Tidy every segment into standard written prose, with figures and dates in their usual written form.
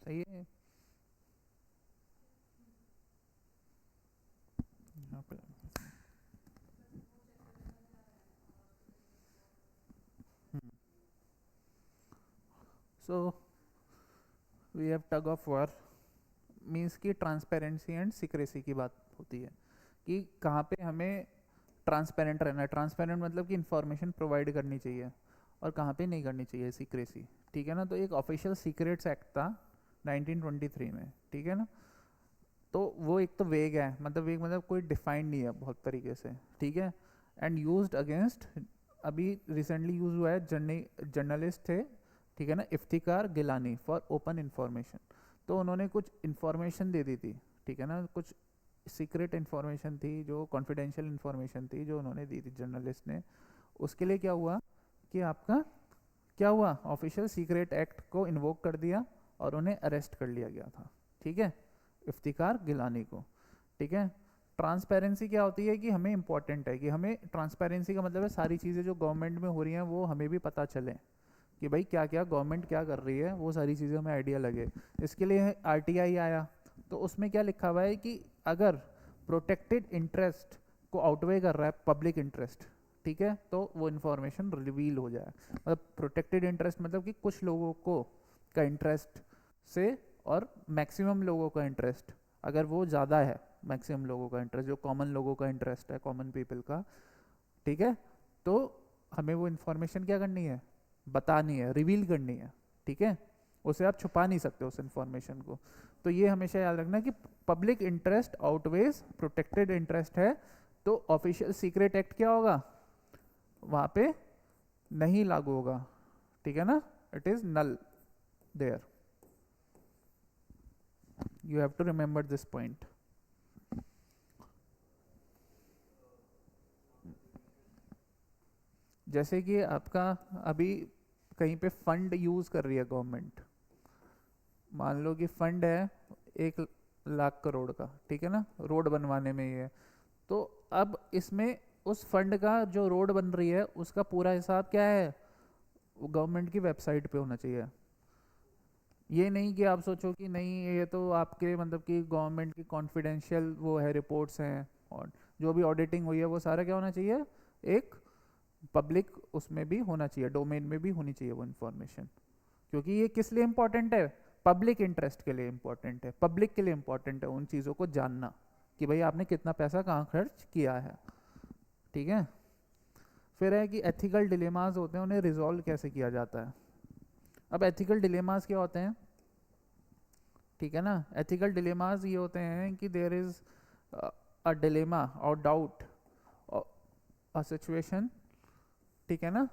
सही है यहाँ पे। So we have tug of war, means की ट्रांसपेरेंसी एंड सीक्रेसी की बात होती है कि कहाँ पे हमें ट्रांसपेरेंट रहना है। ट्रांसपेरेंट मतलब कि इंफॉर्मेशन प्रोवाइड करनी चाहिए, और कहाँ पे नहीं करनी चाहिए सीक्रेसी। ठीक है ना। तो एक ऑफिशियल सीक्रेट्स एक्ट था 1923 में। ठीक है ना। तो वो एक तो वेग है, मतलब वेग मतलब कोई डिफाइंड नहीं है बहुत तरीके से। ठीक है। एंड यूज्ड अगेंस्ट, अभी रिसेंटली यूज हुआ है, जर्नलिस्ट थे, ठीक है ना, Iftikhar Gilani, for open information. तो उन्होंने कुछ इंफॉर्मेशन दे दी थी, ठीक है ना, कुछ सीक्रेट इंफॉर्मेशन थी, जो कॉन्फिडेंशियल इंफॉर्मेशन थी, जो उन्होंने दी थी जर्नलिस्ट ने। उसके लिए क्या हुआ कि आपका क्या हुआ, ऑफिशियल सीक्रेट एक्ट को इन्वोक कर दिया और उन्हें अरेस्ट कर लिया गया था। ठीक है, इफ्तिकार गिलानी को। ठीक है। ट्रांसपेरेंसी क्या होती है कि हमें इंपॉर्टेंट है कि हमें ट्रांसपेरेंसी का मतलब है सारी चीज़ें जो गवर्नमेंट में हो रही हैं वो हमें भी पता चले, कि भाई क्या क्या गवर्नमेंट क्या कर रही है, वो सारी चीज़ें हमें आइडिया लगे। इसके लिए आरटीआई आया, तो उसमें क्या लिखा हुआ है कि अगर प्रोटेक्टेड इंटरेस्ट को आउटवे कर रहा है पब्लिक इंटरेस्ट, ठीक है, तो वो इन्फॉर्मेशन रिवील हो जाए। मतलब प्रोटेक्टेड इंटरेस्ट मतलब कि कुछ लोगों को का इंटरेस्ट से, और मैक्सिमम लोगों का इंटरेस्ट अगर वो ज़्यादा है, मैक्सिमम लोगों का इंटरेस्ट जो कॉमन लोगों का इंटरेस्ट है, कॉमन पीपल का, ठीक है, तो हमें वो इन्फॉर्मेशन क्या करनी है, बतानी है, रिवील करनी है। ठीक है। उसे आप छुपा नहीं सकते उस इन्फॉर्मेशन को। तो ये हमेशा याद रखना कि public interest outweighs protected interest है, तो ऑफिशियल सीक्रेट एक्ट क्या होगा, वहाँ पे नहीं लागू होगा। ठीक है ना, it is null there, you have to remember this point. जैसे कि आपका अभी कहीं पे फंड यूज कर रही है गवर्नमेंट, मान लो कि फंड है 1 लाख करोड़ का, ठीक है ना, रोड बनवाने में ही है। तो अब इसमें उस फंड का जो रोड बन रही है उसका पूरा हिसाब क्या है, वो गवर्नमेंट की वेबसाइट पे होना चाहिए। ये नहीं कि आप सोचो कि नहीं ये तो आपके मतलब कि गवर्नमेंट की कॉन्फिडेंशियल वो है, रिपोर्ट्स हैं, और जो भी ऑडिटिंग हुई है वो सारा क्या होना चाहिए, एक पब्लिक उसमें भी होना चाहिए, डोमेन में भी होनी चाहिए वो इन्फॉर्मेशन। क्योंकि ये किस लिए इंपॉर्टेंट है, पब्लिक इंटरेस्ट के लिए इंपॉर्टेंट है, पब्लिक के लिए इंपॉर्टेंट है उन चीज़ों को जानना, कि भाई आपने कितना पैसा कहाँ खर्च किया है। ठीक है। फिर है कि एथिकल डिलेमास होते हैं, उन्हें रिजॉल्व कैसे किया जाता है। अब एथिकल डिलेमास क्या होते हैं, ठीक है ना, एथिकल डिलेमास ये होते हैं कि देयर इज अ डिलेमा और डाउट, अ सिचुएशन, ठीक है ना,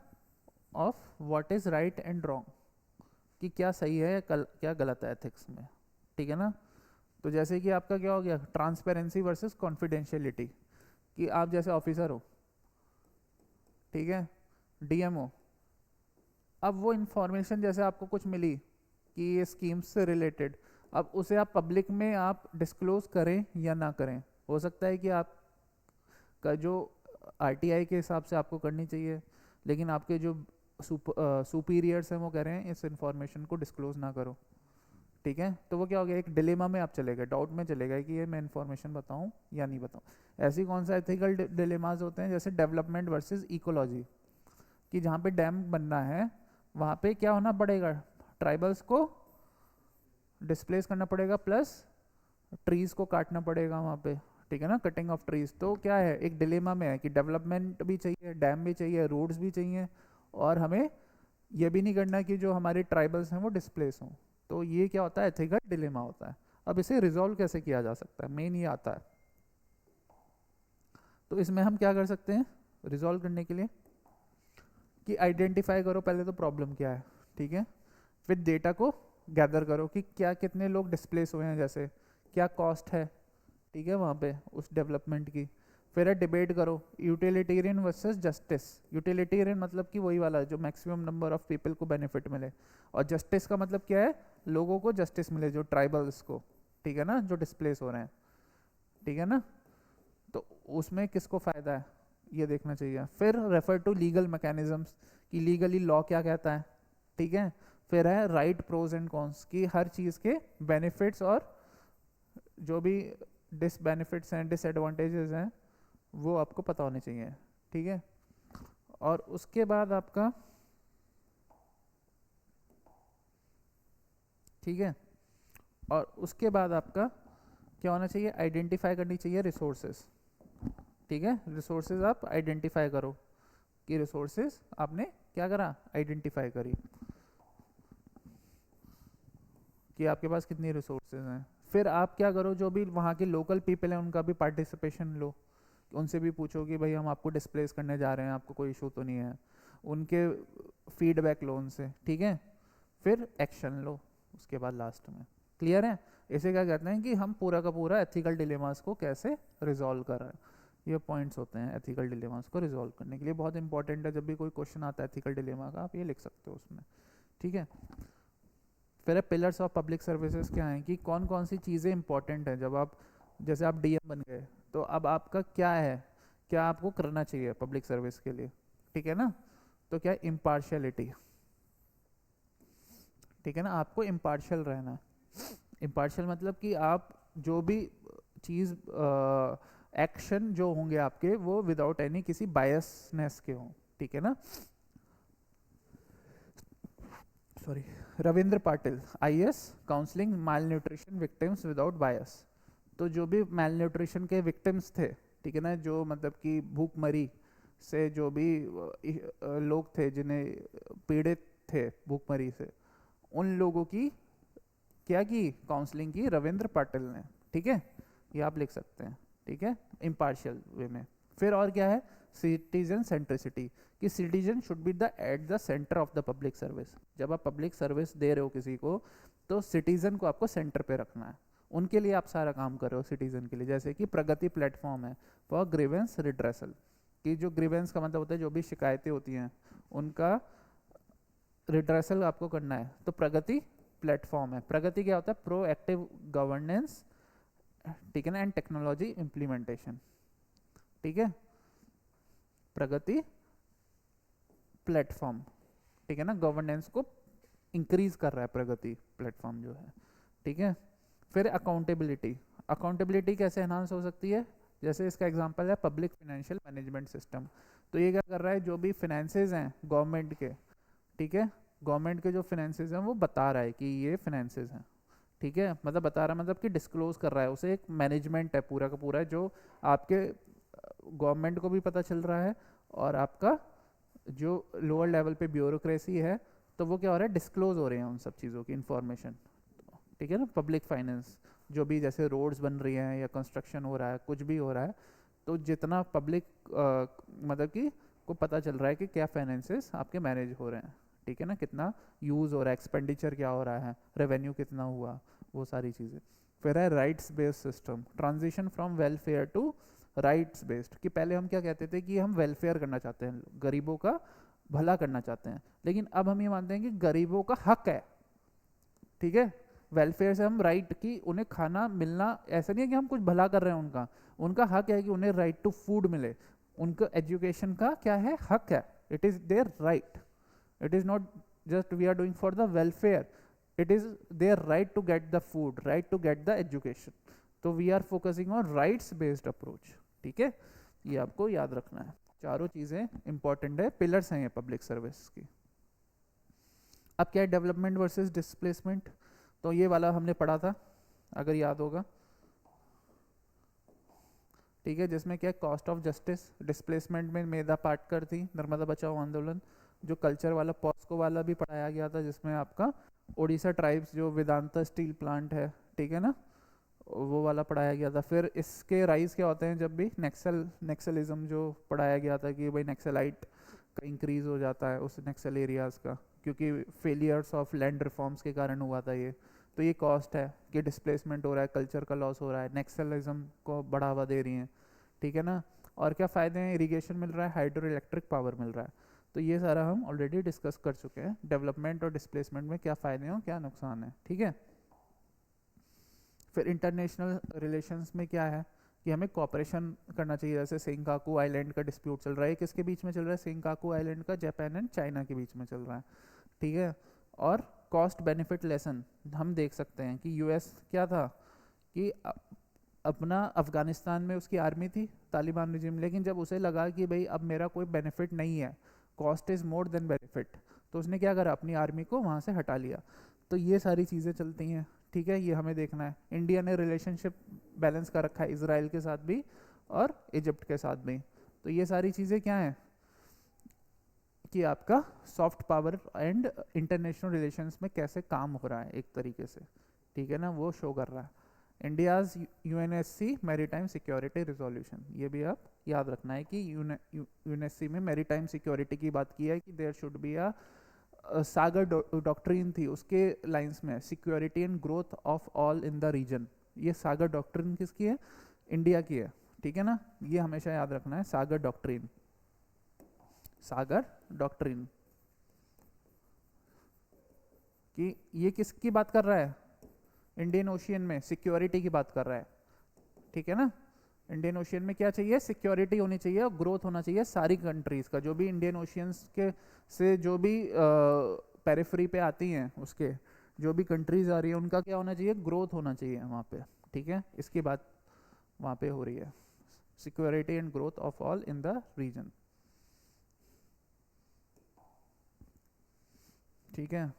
of what is right and wrong, कि क्या सही है या क्या गलत है एथिक्स में। ठीक है ना। तो जैसे कि आपका क्या हो गया, ट्रांसपेरेंसी वर्सेस कॉन्फिडेंशियलिटी, कि आप जैसे ऑफिसर हो, ठीक है, डीएमओ, अब वो इंफॉर्मेशन जैसे आपको कुछ मिली कि ये स्कीम्स से रिलेटेड, अब उसे आप पब्लिक में आप डिस्क्लोज करें या ना करें। हो सकता है कि आपका जो आरटीआई के हिसाब से आपको करनी चाहिए, लेकिन आपके जो सुपीरियर्स हैं वो कह रहे हैं इस इंफॉर्मेशन को डिस्क्लोज ना करो। ठीक है। तो वो क्या हो गया, एक डिलेमा में आप चले गए, डाउट में चले गए कि ये मैं इन्फॉर्मेशन बताऊं या नहीं बताऊं। ऐसी कौन सा एथिकल डिलेमाज होते हैं, जैसे डेवलपमेंट वर्सेस इकोलॉजी, कि जहाँ पे डैम बनना है वहाँ पे क्या होना पड़ेगा, ट्राइबल्स को डिस्प्लेस करना पड़ेगा, प्लस ट्रीज को काटना पड़ेगा वहाँ पे। ठीक है ना, कटिंग ऑफ ट्रीज। तो क्या है, एक डिलेमा में है कि डेवलपमेंट भी चाहिए, डैम भी चाहिए, रोड्स भी चाहिए, और हमें यह भी नहीं करना कि जो हमारे ट्राइबल्स हैं वो डिस्प्लेस हों। तो ये क्या होता है, एथिकल डिलेमा होता है। अब इसे रिजॉल्व कैसे किया जा सकता है, मेन ये आता है। तो इसमें हम क्या कर सकते हैं रिजॉल्व करने के लिए, कि आइडेंटिफाई करो पहले तो प्रॉब्लम क्या है, ठीक है, फिर डेटा को गैदर करो कि क्या कितने लोग डिस्प्लेस हुए हैं, जैसे क्या कॉस्ट है, ठीक है, वहाँ पे उस डेवलपमेंट की। फिर है डिबेट करो, यूटिलिटेरियन वर्सेस जस्टिस। यूटिलिटेरियन मतलब कि वही वाला जो मैक्सिमम नंबर ऑफ पीपल को बेनिफिट मिले, और जस्टिस का मतलब क्या है, लोगों को जस्टिस मिले, जो ट्राइबल्स को, ठीक है ना, जो डिस्प्लेस हो रहे हैं। ठीक है ना। तो उसमें किसको फ़ायदा है ये देखना चाहिए। फिर रेफर टू लीगल मैकेनिज्म्स, कि लीगली लॉ क्या कहता है। ठीक है। फिर है राइट प्रोज एंड कॉन्स, की हर चीज़ के बेनिफिट्स और जो भी डिसबेनिफिट्स हैं, डिसएडवांटेजेस हैं, वो आपको पता होने चाहिए, ठीक है। और उसके बाद आपका, ठीक है, और उसके बाद आपका क्या होना चाहिए, आइडेंटिफाई करनी चाहिए रिसोर्सेज, ठीक है। रिसोर्सेज आप आइडेंटिफाई करो कि रिसोर्सेज आपने क्या करा, आइडेंटिफाई करी कि आपके पास कितनी रिसोर्सेज हैं। फिर आप क्या करो, जो भी वहाँ के लोकल पीपल हैं उनका भी पार्टिसिपेशन लो, उनसे भी पूछो कि भाई हम आपको डिस्प्लेस करने जा रहे हैं, आपको कोई इशू तो नहीं है, उनके फीडबैक लो उनसे, ठीक है। फिर एक्शन लो उसके बाद लास्ट में। क्लियर है? इसे क्या कहते हैं कि हम पूरा का पूरा एथिकल डिलेमास को कैसे रिजॉल्व कर रहे हैं। ये पॉइंट्स होते हैं एथिकल डिलेमास को रिजॉल्व करने के लिए, बहुत इंपॉर्टेंट है। जब भी कोई क्वेश्चन आता है एथिकल डिलेमा का, आप ये लिख सकते हो उसमें, ठीक है। फिर पिलर्स ऑफ पब्लिक सर्विसेज क्या हैं, कि कौन कौन सी चीज़ें इंपॉर्टेंट हैं। जब आप, जैसे आप डीएम बन गए, तो अब आपका क्या है, क्या आपको करना चाहिए पब्लिक सर्विस के लिए, ठीक है ना। तो क्या, इम्पार्शियलिटी, ठीक है ना, आपको इम्पार्शियल रहना है। इम्पार्शियल मतलब कि आप जो भी चीज़, एक्शन जो होंगे आपके, वो विदाउट एनी किसी बायसनेस के हों, ठीक है ना। Sorry, Ravindra Patil, IAS, counselling malnutrition victims without bias. तो जो भी माल न्यूट्रिशन के विक्टिम्स थे, ठीक है ना, जो मतलब कि भूखमरी से जो भी लोग थे जिन्हें पीड़ित थे भूखमरी से, उन लोगों की क्या की काउंसलिंग की रविंद्र पाटिल ने, ठीक है। ये आप लिख सकते हैं, ठीक है, इम्पार्शियल वे में। फिर और क्या है, सिटीजन सेंट्रिसिटी, कि citizen should be the at the centre of the public service. जब आप पब्लिक सर्विस दे रहे हो किसी को, तो सिटीजन को आपको सेंटर पे रखना है, उनके लिए आप सारा काम कर रहे हो सिटीजन के लिए। जैसे कि प्रगति प्लेटफॉर्म है फॉर ग्रीवेंस रिड्रेसल, कि जो ग्रीवेंस का मतलब होता है जो भी शिकायतें होती हैं उनका रिड्रेसल आपको करना है, तो प्रगति प्लेटफॉर्म है। प्रगति क्या होता है, प्रोएक्टिव गवर्नेंस, ठीक है ना, एंड टेक्नोलॉजी इम्प्लीमेंटेशन, ठीक है। प्रगति प्लेटफॉर्म, ठीक है ना, गवर्नेंस को इंक्रीज कर रहा है प्रगति प्लेटफॉर्म जो है, ठीक है। फिर अकाउंटेबिलिटी, अकाउंटेबिलिटी कैसे एनहांस हो सकती है, जैसे इसका एग्जांपल है पब्लिक फाइनेंशियल मैनेजमेंट सिस्टम। तो ये क्या कर रहा है, जो भी फाइनेंसेस हैं गवर्नमेंट के, ठीक है, गवर्नमेंट के जो फाइनेंसेस हैं वो बता रहा है कि ये फाइनेंसेस हैं, ठीक है, मतलब बता रहा है मतलब कि डिस्क्लोज कर रहा है, उसे एक मैनेजमेंट है पूरा का पूरा, जो आपके गवर्नमेंट को भी पता चल रहा है, और आपका जो लोअर लेवल पे ब्यूरोक्रेसी है, तो वो क्या हो रहा है, डिस्क्लोज हो रहे हैं उन सब चीज़ों की इंफॉर्मेशन, ठीक है ना। पब्लिक फाइनेंस जो भी, जैसे रोड्स बन रही हैं या कंस्ट्रक्शन हो रहा है, कुछ भी हो रहा है, तो जितना पब्लिक मतलब कि को पता चल रहा है कि क्या फाइनेंसेस आपके मैनेज हो रहे हैं, ठीक है ना, कितना यूज़ हो रहा है, एक्सपेंडिचर क्या हो रहा है, रेवेन्यू कितना हुआ, वो सारी चीज़ें। फिर है rights based system, transition from welfare to rights based, कि पहले हम क्या कहते थे कि हम वेलफेयर करना चाहते हैं, गरीबों का भला करना चाहते हैं, लेकिन अब हम ये मानते हैं कि गरीबों का हक है, ठीक है। वेलफेयर से हम राइट की उन्हें खाना मिलना, ऐसा नहीं है कि हम कुछ भला कर रहे हैं उनका, उनका हक है कि उन्हें राइट टू फूड मिले, उनका एजुकेशन का क्या है, हक है, it is their right, it is not just we are doing for the welfare, it is their right to get the food, right to get the education, तो we are focusing on rights based approach, ठीक है। ये आपको याद रखना है, चारों चीज़ें इंपॉर्टेंट है, पिलर्स हैं ये पब्लिक सर्विस की। अब क्या है, डेवलपमेंट वर्सेस डिस्प्लेसमेंट, तो ये वाला हमने पढ़ा था अगर याद होगा, ठीक है, जिसमें क्या कॉस्ट ऑफ जस्टिस, डिस्प्लेसमेंट में मेधा पाटकर थी, नर्मदा बचाओ आंदोलन, जो कल्चर वाला पॉस्को वाला भी पढ़ाया गया था, जिसमें आपका ओडिशा ट्राइब्स जो वेदांता स्टील प्लांट है, ठीक है ना, वो वाला पढ़ाया गया था। फिर इसके राइज क्या होते हैं, जब भी नेक्सलिज्म जो पढ़ाया गया था कि भाई नेक्सलाइट का इंक्रीज हो जाता है उस नेक्सल एरियाज का, क्योंकि फेलियर्स ऑफ लैंड रिफॉर्म्स के कारण हुआ था ये, तो ये कॉस्ट है कि डिस्प्लेसमेंट हो रहा है, कल्चर का लॉस हो रहा है, नेक्सलिज्म को बढ़ावा दे रही हैं, ठीक है ना। और क्या फ़ायदे हैं, इरीगेशन मिल रहा है, हाइड्रो इलेक्ट्रिक पावर मिल रहा है, तो ये सारा हम ऑलरेडी डिस्कस कर चुके हैं, डेवलपमेंट और डिस्प्लेसमेंट में क्या फ़ायदे हैं क्या नुकसान है, ठीक है। फिर इंटरनेशनल रिलेशंस में क्या है कि हमें कॉपरेशन करना चाहिए, जैसे सेंकाकू आइलैंड का डिस्प्यूट चल रहा है, किसके बीच में चल रहा है, सेंकाकू आइलैंड का जापान एंड चाइना के बीच में चल रहा है, ठीक है। और कॉस्ट बेनिफिट लेसन हम देख सकते हैं कि यूएस क्या था कि अपना अफगानिस्तान में उसकी आर्मी थी तालिबान रिजिम, लेकिन जब उसे लगा कि भाई अब मेरा कोई बेनिफिट नहीं है, cost is more than benefit, तो उसने क्या करा, अपनी आर्मी को वहाँ से हटा लिया। तो ये सारी चीज़ें चलती हैं, ठीक है, ये हमें देखना है। इंडिया ने रिलेशनशिप बैलेंस कर रखा है इसराइल के साथ भी और इजिप्ट के साथ भी। तो ये सारी चीज़ें क्या हैं कि आपका soft power and international relations में कैसे काम हो रहा है एक तरीके से, ठीक है ना, वो शो कर रहा है। India's UNSC maritime security resolution, ये भी आप याद रखना है कि यूएनएससी में मैरीटाइम सिक्योरिटी की बात की है कि there should be a Sagar doctrine थी उसके लाइंस में, security and growth of all in the region. ये सागर डॉक्ट्रिन किसकी है, इंडिया की है, ठीक है ना, ये हमेशा याद रखना है, सागर डॉक्ट्रिन, सागर डॉक्ट्रिन कि ये किसकी बात कर रहा है, इंडियन ओशियन में सिक्योरिटी की बात कर रहा है, ठीक है ना। इंडियन ओशियन में क्या चाहिए, सिक्योरिटी होनी चाहिए और ग्रोथ होना चाहिए सारी कंट्रीज का, जो भी इंडियन ओशियंस के से जो भी पेरिफेरी पे आती हैं, उसके जो भी कंट्रीज आ रही है उनका क्या होना चाहिए, ग्रोथ होना चाहिए वहाँ पे, ठीक है, इसकी बात वहाँ पे हो रही है, security and growth of all in the region, ठीक है।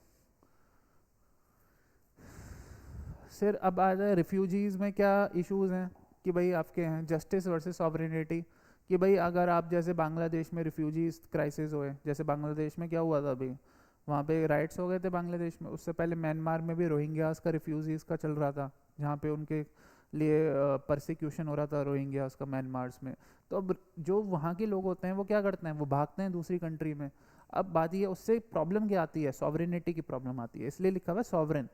फिर अब आ जाए रिफ्यूजीज़ में क्या इश्यूज हैं कि भाई आपके हैं जस्टिस वर्सेस सॉवरेनिटी, कि भाई अगर आप जैसे बांग्लादेश में रिफ्यूजीज क्राइसिस हुए, जैसे बांग्लादेश में क्या हुआ था अभी, वहाँ पे राइट्स हो गए थे बांग्लादेश में, उससे पहले म्यांमार में भी रोहिंग्यास का रिफ्यूजीज का चल रहा था, जहाँ पे उनके लिए परसिक्यूशन हो रहा था रोहिंग्यास का म्यांमार्स में। तो अब जो वहाँ के लोग होते हैं वो क्या करते हैं, वो भागते हैं दूसरी कंट्री में। अब बात ये, उससे प्रॉब्लम क्या आती है, सॉवरेनिटी की प्रॉब्लम आती है, इसलिए लिखा हुआ है सॉवरेन।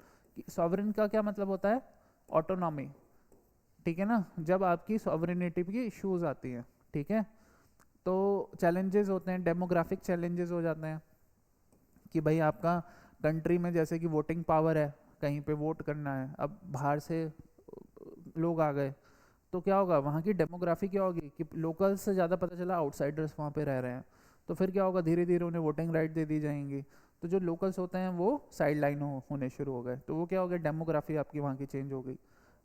सॉवरेन का क्या मतलब होता है, ऑटोनॉमी, ठीक है ना, जब आपकी सॉवरेनिटी की इश्यूज आती हैं, ठीक है, तो चैलेंजेस होते हैं, डेमोग्राफिक चैलेंजेस हो जाते हैं कि भाई आपका कंट्री में जैसे कि वोटिंग पावर है, कहीं पे वोट करना है, अब बाहर से लोग आ गए, तो क्या होगा, वहाँ की डेमोग्राफी क्या होगी कि लोकल्स से ज़्यादा पता चला आउटसाइडर्स वहाँ पे रह रहे हैं, तो फिर क्या होगा, धीरे धीरे उन्हें वोटिंग राइट दे दी जाएंगी, तो जो लोकल्स होते हैं वो साइड लाइन होने शुरू हो गए, तो वो क्या हो गया, डेमोग्राफी आपकी वहाँ की चेंज हो गई,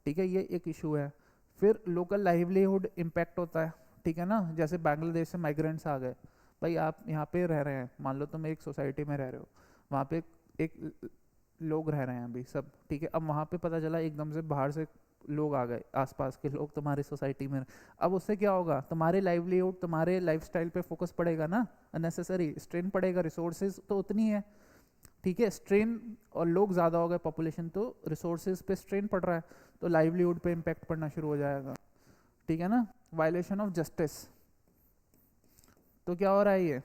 ठीक है, ये एक इशू है। फिर लोकल लाइवलीहुड इम्पैक्ट होता है, ठीक है ना, जैसे बांग्लादेश से माइग्रेंट्स आ गए, भाई आप यहाँ पे रह रहे हैं, मान लो तुम एक सोसाइटी में रह रहे हो, वहाँ पे एक लोग रह रहे हैं अभी सब, ठीक है, अब वहाँ पे पता चला एकदम से बाहर से लोग आ गए, आसपास के लोग तुम्हारी सोसाइटी में, अब उससे क्या होगा, तुम्हारे लाइवलीहुड तुम्हारे लाइफस्टाइल पे फोकस पड़ेगा ना, अननेसेसरी स्ट्रेन पड़ेगा, रिसोर्सेज तो उतनी है, ठीक है, स्ट्रेन और लोग ज़्यादा हो गए पॉपुलेशन, तो रिसोर्सेज पे स्ट्रेन पड़ रहा है, तो लाइवलीहुड पे इम्पैक्ट पड़ना शुरू हो जाएगा, ठीक है ना। वायलेशन ऑफ जस्टिस, तो क्या हो रहा है, ये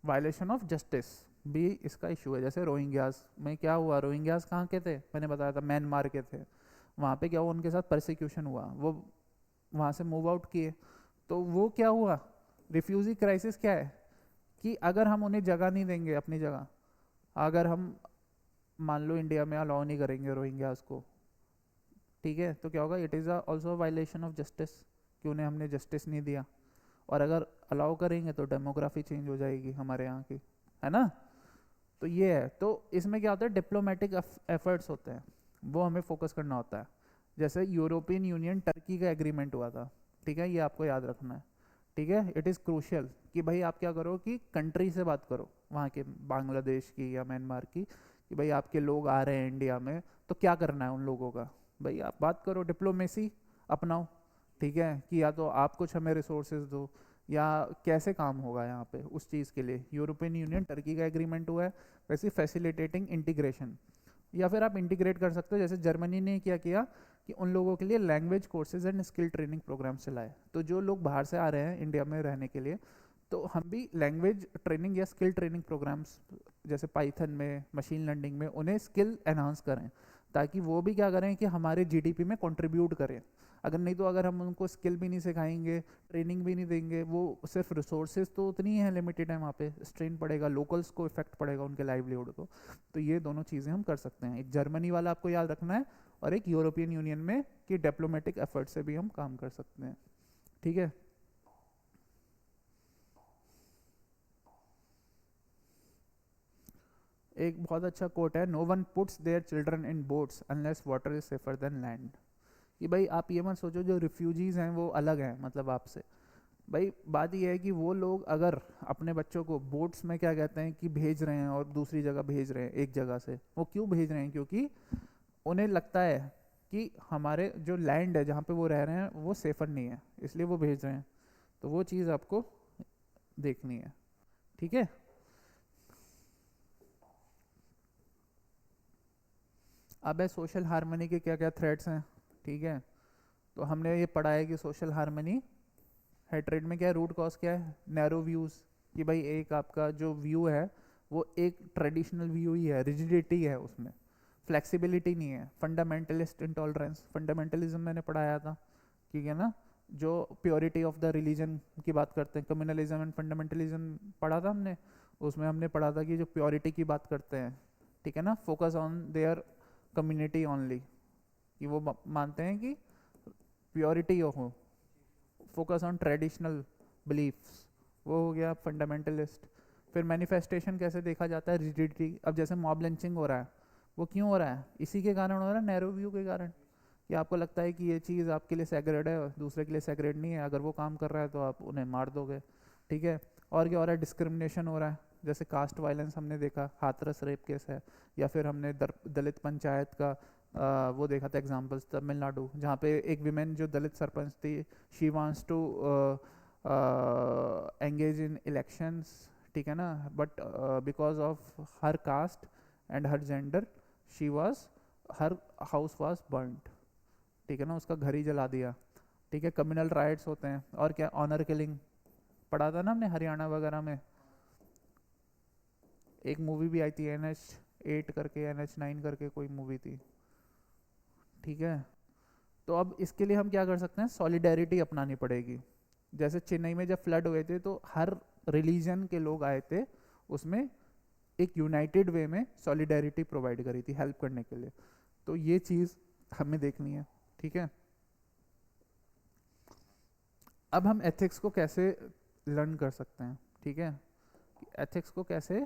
वायलेशन ऑफ जस्टिस भी इसका इशू है। जैसे रोहिंग्यास में क्या हुआ, रोहिंग्यास कहाँ के थे, मैंने बताया था म्यांमार के थे, वहाँ पे क्या हुआ, उनके साथ परसिक्यूशन हुआ, वो वहाँ से मूव आउट किए, तो वो क्या हुआ, रिफ्यूजी क्राइसिस क्या है कि अगर हम उन्हें जगह नहीं देंगे अपनी जगह, अगर हम मान लो इंडिया में अलाउ नहीं करेंगे रोहिंग्यास को, ठीक है, तो क्या होगा, it is also violation of justice कि उन्हें हमने जस्टिस नहीं दिया, और अगर अलाउ करेंगे तो डेमोग्राफी चेंज हो जाएगी हमारे यहाँ की, है ना। तो ये है, तो इसमें क्या होता है, डिप्लोमेटिक एफर्ट्स होते हैं, वो हमें फोकस करना होता है। जैसे यूरोपियन यूनियन टर्की का एग्रीमेंट हुआ था, ठीक है, ये आपको याद रखना है, ठीक है, इट इज़ क्रूशियल कि भाई आप क्या करो कि कंट्री से बात करो, वहाँ के बांग्लादेश की या म्यांमार की, कि भाई आपके लोग आ रहे हैं इंडिया में, तो क्या करना है उन लोगों का, भाई आप बात करो, डिप्लोमेसी अपनाओ, ठीक है, कि या तो आप कुछ हमें रिसोर्सेज दो, या कैसे काम होगा यहाँ पे, उस चीज़ के लिए यूरोपियन यूनियन टर्की का एग्रीमेंट हुआ है। वैसे फैसिलिटेटिंग इंटीग्रेशन, या फिर आप इंटीग्रेट कर सकते हो, जैसे जर्मनी ने क्या किया कि उन लोगों के लिए language courses and skill training program चलाए, तो जो लोग बाहर से आ रहे हैं इंडिया में रहने के लिए, तो हम भी लैंग्वेज ट्रेनिंग या स्किल ट्रेनिंग प्रोग्राम्स, जैसे पाइथन में, मशीन लर्निंग में, उन्हें स्किल एनहांस करें, ताकि वो भी क्या करें कि हमारे जीडीपी में कंट्रीब्यूट करें। अगर नहीं तो अगर हम उनको स्किल भी नहीं सिखाएंगे, ट्रेनिंग भी नहीं देंगे, वो सिर्फ रिसोर्सेज तो उतनी है लिमिटेड है, वहाँ पे स्ट्रेन पड़ेगा, लोकल्स को इफेक्ट पड़ेगा, उनके लाइवलीहुड को। तो ये दोनों चीज़ें हम कर सकते हैं, एक जर्मनी वाला आपको याद रखना है, और एक यूरोपियन यूनियन में कि डिप्लोमेटिक एफर्ट से भी हम काम कर सकते हैं, ठीक है। एक बहुत अच्छा कोट है, no one puts their children in boats unless water is safer than land. कि भाई आप ये मत सोचो जो रिफ्यूजीज हैं वो अलग हैं मतलब आपसे। भाई बात ये है कि वो लोग अगर अपने बच्चों को बोट्स में क्या कहते हैं कि भेज रहे हैं और दूसरी जगह भेज रहे हैं, एक जगह से वो क्यों भेज रहे हैं, क्योंकि उन्हें लगता है कि हमारे जो लैंड है जहाँ पे वो रह रहे हैं वो सेफर नहीं है, इसलिए वो भेज रहे हैं। तो वो चीज़ आपको देखनी है, ठीक है। अब है सोशल हार्मनी के क्या क्या थ्रेड्स हैं, ठीक है। तो हमने ये पढ़ा है कि सोशल हार्मनी हेट्रेड में क्या है, रूट कॉज क्या है, नैरो व्यूज़। कि भाई एक आपका जो व्यू है वो एक ट्रेडिशनल व्यू ही है, रिजिडिटी है उसमें, फ्लेक्सिबिलिटी नहीं है। फंडामेंटलिस्ट इंटॉलरेंस, फंडामेंटलिज्म मैंने पढ़ाया था, ठीक है ना, जो प्योरिटी ऑफ द रिलीजन की बात करते हैं। कम्युनलिज्म एंड फंडामेंटलिज्म पढ़ा था हमने, उसमें हमने पढ़ा था कि जो प्योरिटी की बात करते हैं, ठीक है ना, focus on their community only, कि वो मानते हैं कि प्योरिटी हो, फोकस ऑन ट्रेडिशनल बिलीफ्स, वो हो गया फंडामेंटलिस्ट। फिर मैनिफेस्टेशन कैसे देखा जाता है, रिजिडिटी। अब जैसे मॉब लिंचिंग हो रहा है, वो क्यों हो रहा है, इसी के कारण हो रहा है, नैरो व्यू के कारण, कि आपको लगता है कि ये चीज़ आपके लिए सैक्रेड है, दूसरे के लिए सैक्रेड नहीं है, अगर वो काम कर रहा है तो आप उन्हें मार दोगे, ठीक है। और क्या हो रहा है, डिस्क्रिमिनेशन हो रहा है, जैसे कास्ट वायलेंस हमने देखा, हाथरस रेप केस है, या फिर हमने दलित पंचायत का वो देखा था एग्जांपल्स, तमिलनाडु, जहाँ पे एक विमेन जो दलित सरपंच थी, she wants to engage in elections, ठीक है ना, but because of her caste and her gender she was, her house was burned, ठीक है ना, उसका घर ही जला दिया, ठीक है। कम्युनल राइट्स होते हैं, और क्या, ऑनर किलिंग पढ़ा था ना हमने हरियाणा वगैरह में। एक मूवी भी आई थी NH8 करके, NH9 करके कोई मूवी थी, ठीक है। तो अब इसके लिए हम क्या कर सकते हैं, सॉलिडेरिटी अपनानी पड़ेगी। जैसे चेन्नई में जब फ्लड हुए थे तो हर रिलीजन के लोग आए थे, उसमें एक यूनाइटेड वे में सॉलिडेरिटी प्रोवाइड करी थी हेल्प करने के लिए। तो ये चीज़ हमें देखनी है, ठीक है। अब हम एथिक्स को कैसे लर्न कर सकते हैं, ठीक है, एथिक्स को कैसे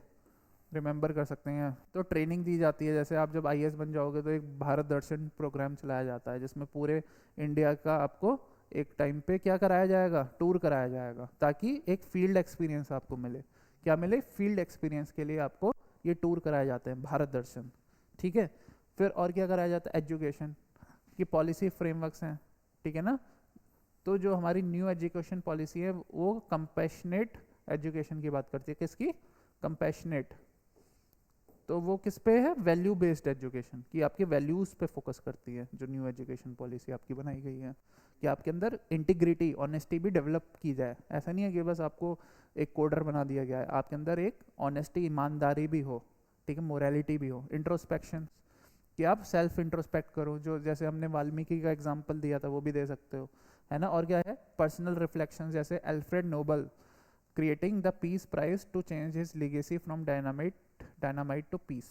रिमेंबर कर सकते हैं। तो ट्रेनिंग दी जाती है, जैसे आप जब IAS बन जाओगे तो एक भारत दर्शन प्रोग्राम चलाया जाता है, जिसमें पूरे इंडिया का आपको एक टाइम पे क्या कराया जाएगा, टूर कराया जाएगा, ताकि एक फील्ड एक्सपीरियंस आपको मिले। क्या मिले, फील्ड एक्सपीरियंस के लिए आपको ये टूर कराए जाते हैं, भारत दर्शन, ठीक है। फिर और क्या कराया जाता है, एजुकेशन की पॉलिसी फ्रेमवर्क्स हैं, ठीक है ना। तो जो हमारी न्यू एजुकेशन पॉलिसी है वो कंपैशनेट एजुकेशन की बात करती है, किसकी, कंपैशनेट। तो वो किस पे है, वैल्यू बेस्ड एजुकेशन, कि आपके वैल्यूज पे फोकस करती है जो न्यू एजुकेशन पॉलिसी आपकी बनाई गई है, कि आपके अंदर इंटीग्रिटी, ऑनेस्टी भी डेवलप की जाए। ऐसा नहीं है कि बस आपको एक कोडर बना दिया गया है, आपके अंदर एक ऑनेस्टी, ईमानदारी भी हो, ठीक है, मोरालिटी भी हो। इंट्रोस्पेक्शन, कि आप सेल्फ इंट्रोस्पेक्ट करो, जो जैसे हमने वाल्मीकि का एग्जाम्पल दिया था वो भी दे सकते हो, है ना। और क्या है, पर्सनल रिफ्लेक्शन, जैसे Alfred Nobel creating the peace prize to change his legacy from dynamite to peace.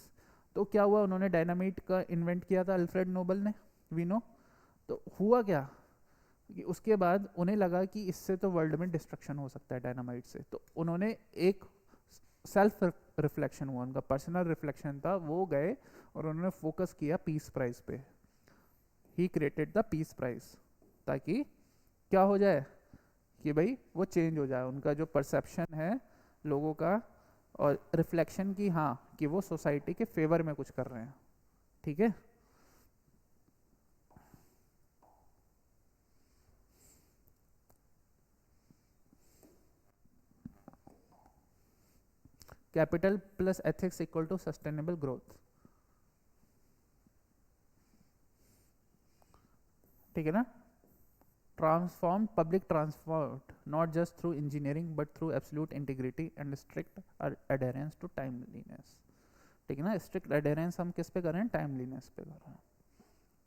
तो क्या हुआ, उन्होंने डायनामाइट का इन्वेंट किया था अल्फ्रेड नोबल ने, वी नो। तो हुआ क्या कि उसके बाद उन्हें लगा कि इससे तो वर्ल्ड में डिस्ट्रक्शन हो सकता है डायनामाइट से, तो उन्होंने एक सेल्फ रिफ्लेक्शन हुआ, उनका पर्सनल रिफ्लेक्शन था, वो गए और उन्होंने फोकस किया पीस प्राइज पे। He created the peace prize, ताकि क्या हो जाए, कि भाई वो चेंज हो जाए, उनका जो परसेप्शन है लोगों का, और रिफ्लेक्शन की, हाँ, कि वो सोसाइटी के फेवर में कुछ कर रहे हैं, ठीक है। Capital plus ethics equal to sustainable growth, ठीक है ना। Transform public transport not just through engineering but through absolute integrity and strict adherence to timeliness, ठीक है ना। स्ट्रिक्ट एडेरेंस हम किस पे कर रहे हैं, टाइमलीनेस पे कर रहे हैं,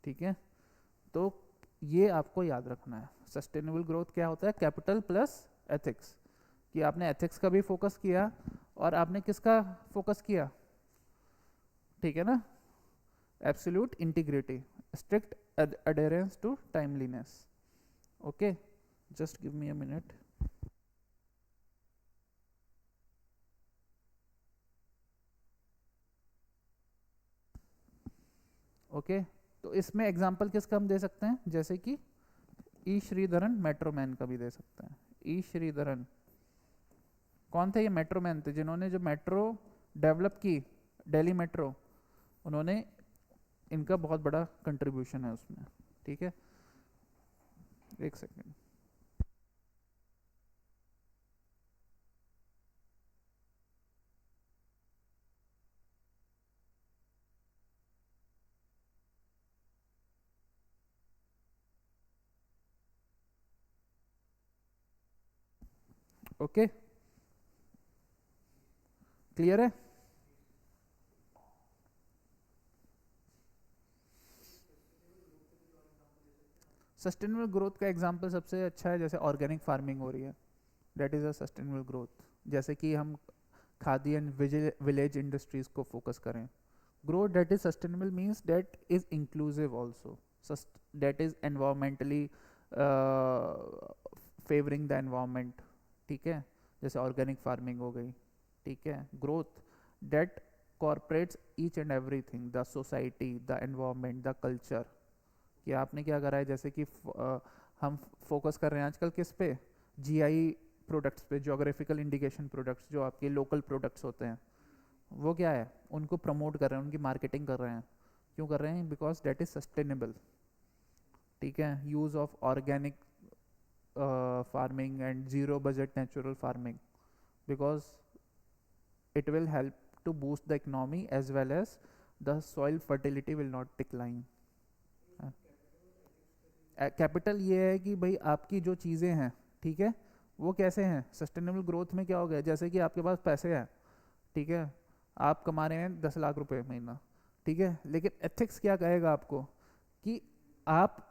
ठीक है। तो ये आपको याद रखना है, सस्टेनेबल ग्रोथ क्या होता है, कैपिटल प्लस एथिक्स, कि आपने एथिक्स का भी फोकस किया और आपने किसका फोकस किया, ठीक है ना, absolute integrity, strict adherence to timeliness, okay, just give me a minute. Okay, तो इसमें एग्जांपल किसका हम दे सकते हैं, जैसे कि ई श्रीधरन मेट्रो मैन का भी दे सकते हैं। ई श्रीधरन कौन थे? ये मेट्रो मैन थे जिन्होंने जो मेट्रो डेवलप की, दिल्ली मेट्रो, उन्होंने, इनका बहुत बड़ा कंट्रीब्यूशन है उसमें। ठीक है, एक सेकेंड। ओके, क्लियर है? सस्टेनेबल ग्रोथ का एग्जांपल सबसे अच्छा है, जैसे ऑर्गेनिक फार्मिंग हो रही है, that is a sustainable growth. जैसे कि हम खादी एंड विलेज इंडस्ट्रीज को फोकस करें। Growth that is sustainable means that is inclusive also, that is environmentally favouring the environment. ठीक है, जैसे ऑर्गेनिक फार्मिंग हो गई। ठीक है, growth that corporates each and everything, the society, the environment, the culture. कि आपने क्या करा है, जैसे कि हम फोकस कर रहे हैं आजकल किस पे, जीआई प्रोडक्ट्स पे, जोग्राफिकल इंडिकेशन प्रोडक्ट्स, जो आपके लोकल प्रोडक्ट्स होते हैं, वो क्या है, उनको प्रमोट कर रहे हैं, उनकी मार्केटिंग कर रहे हैं। क्यों कर रहे हैं? Because that is sustainable. ठीक है, use of organic farming and zero budget natural farming, because it will help to boost the economy as well as the soil fertility will not decline। Capital ये है कि भाई आपकी जो चीज़ें हैं, ठीक है, वो कैसे हैं सस्टेनेबल ग्रोथ में, क्या हो गया, जैसे कि आपके पास पैसे हैं, ठीक है, आप कमा रहे हैं 10 लाख रुपए महीना, ठीक है, लेकिन एथिक्स क्या कहेगा आपको कि आप,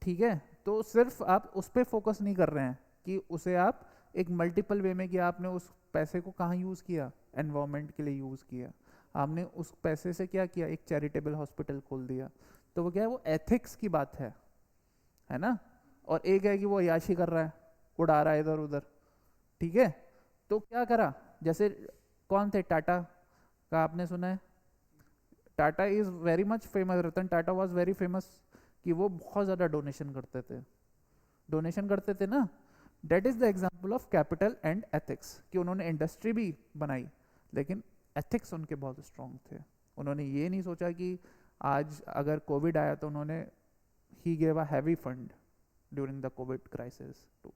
ठीक है, तो सिर्फ आप उस पर फोकस नहीं कर रहे हैं कि उसे आप एक मल्टीपल वे में, कि आपने उस पैसे को कहाँ यूज़ किया, एनवायरमेंट के लिए यूज़ किया, आपने उस पैसे से क्या किया, एक चैरिटेबल हॉस्पिटल खोल दिया। तो वो क्या है, वो एथिक्स की बात है ना। और एक है कि वो अय्याशी कर रहा है, उड़ा रहा है इधर उधर। ठीक है, तो क्या करा, जैसे कौन थे, टाटा का आपने सुना है, Tata is very much famous, Ratan Tata was very famous कि वो बहुत ज़्यादा डोनेशन करते थे, डोनेशन करते थे ना। That is the example of capital and ethics, कि उन्होंने इंडस्ट्री भी बनाई लेकिन एथिक्स उनके बहुत स्ट्रांग थे। उन्होंने ये नहीं सोचा कि आज अगर कोविड आया तो उन्होंने, he gave a heavy fund during the Covid crisis too.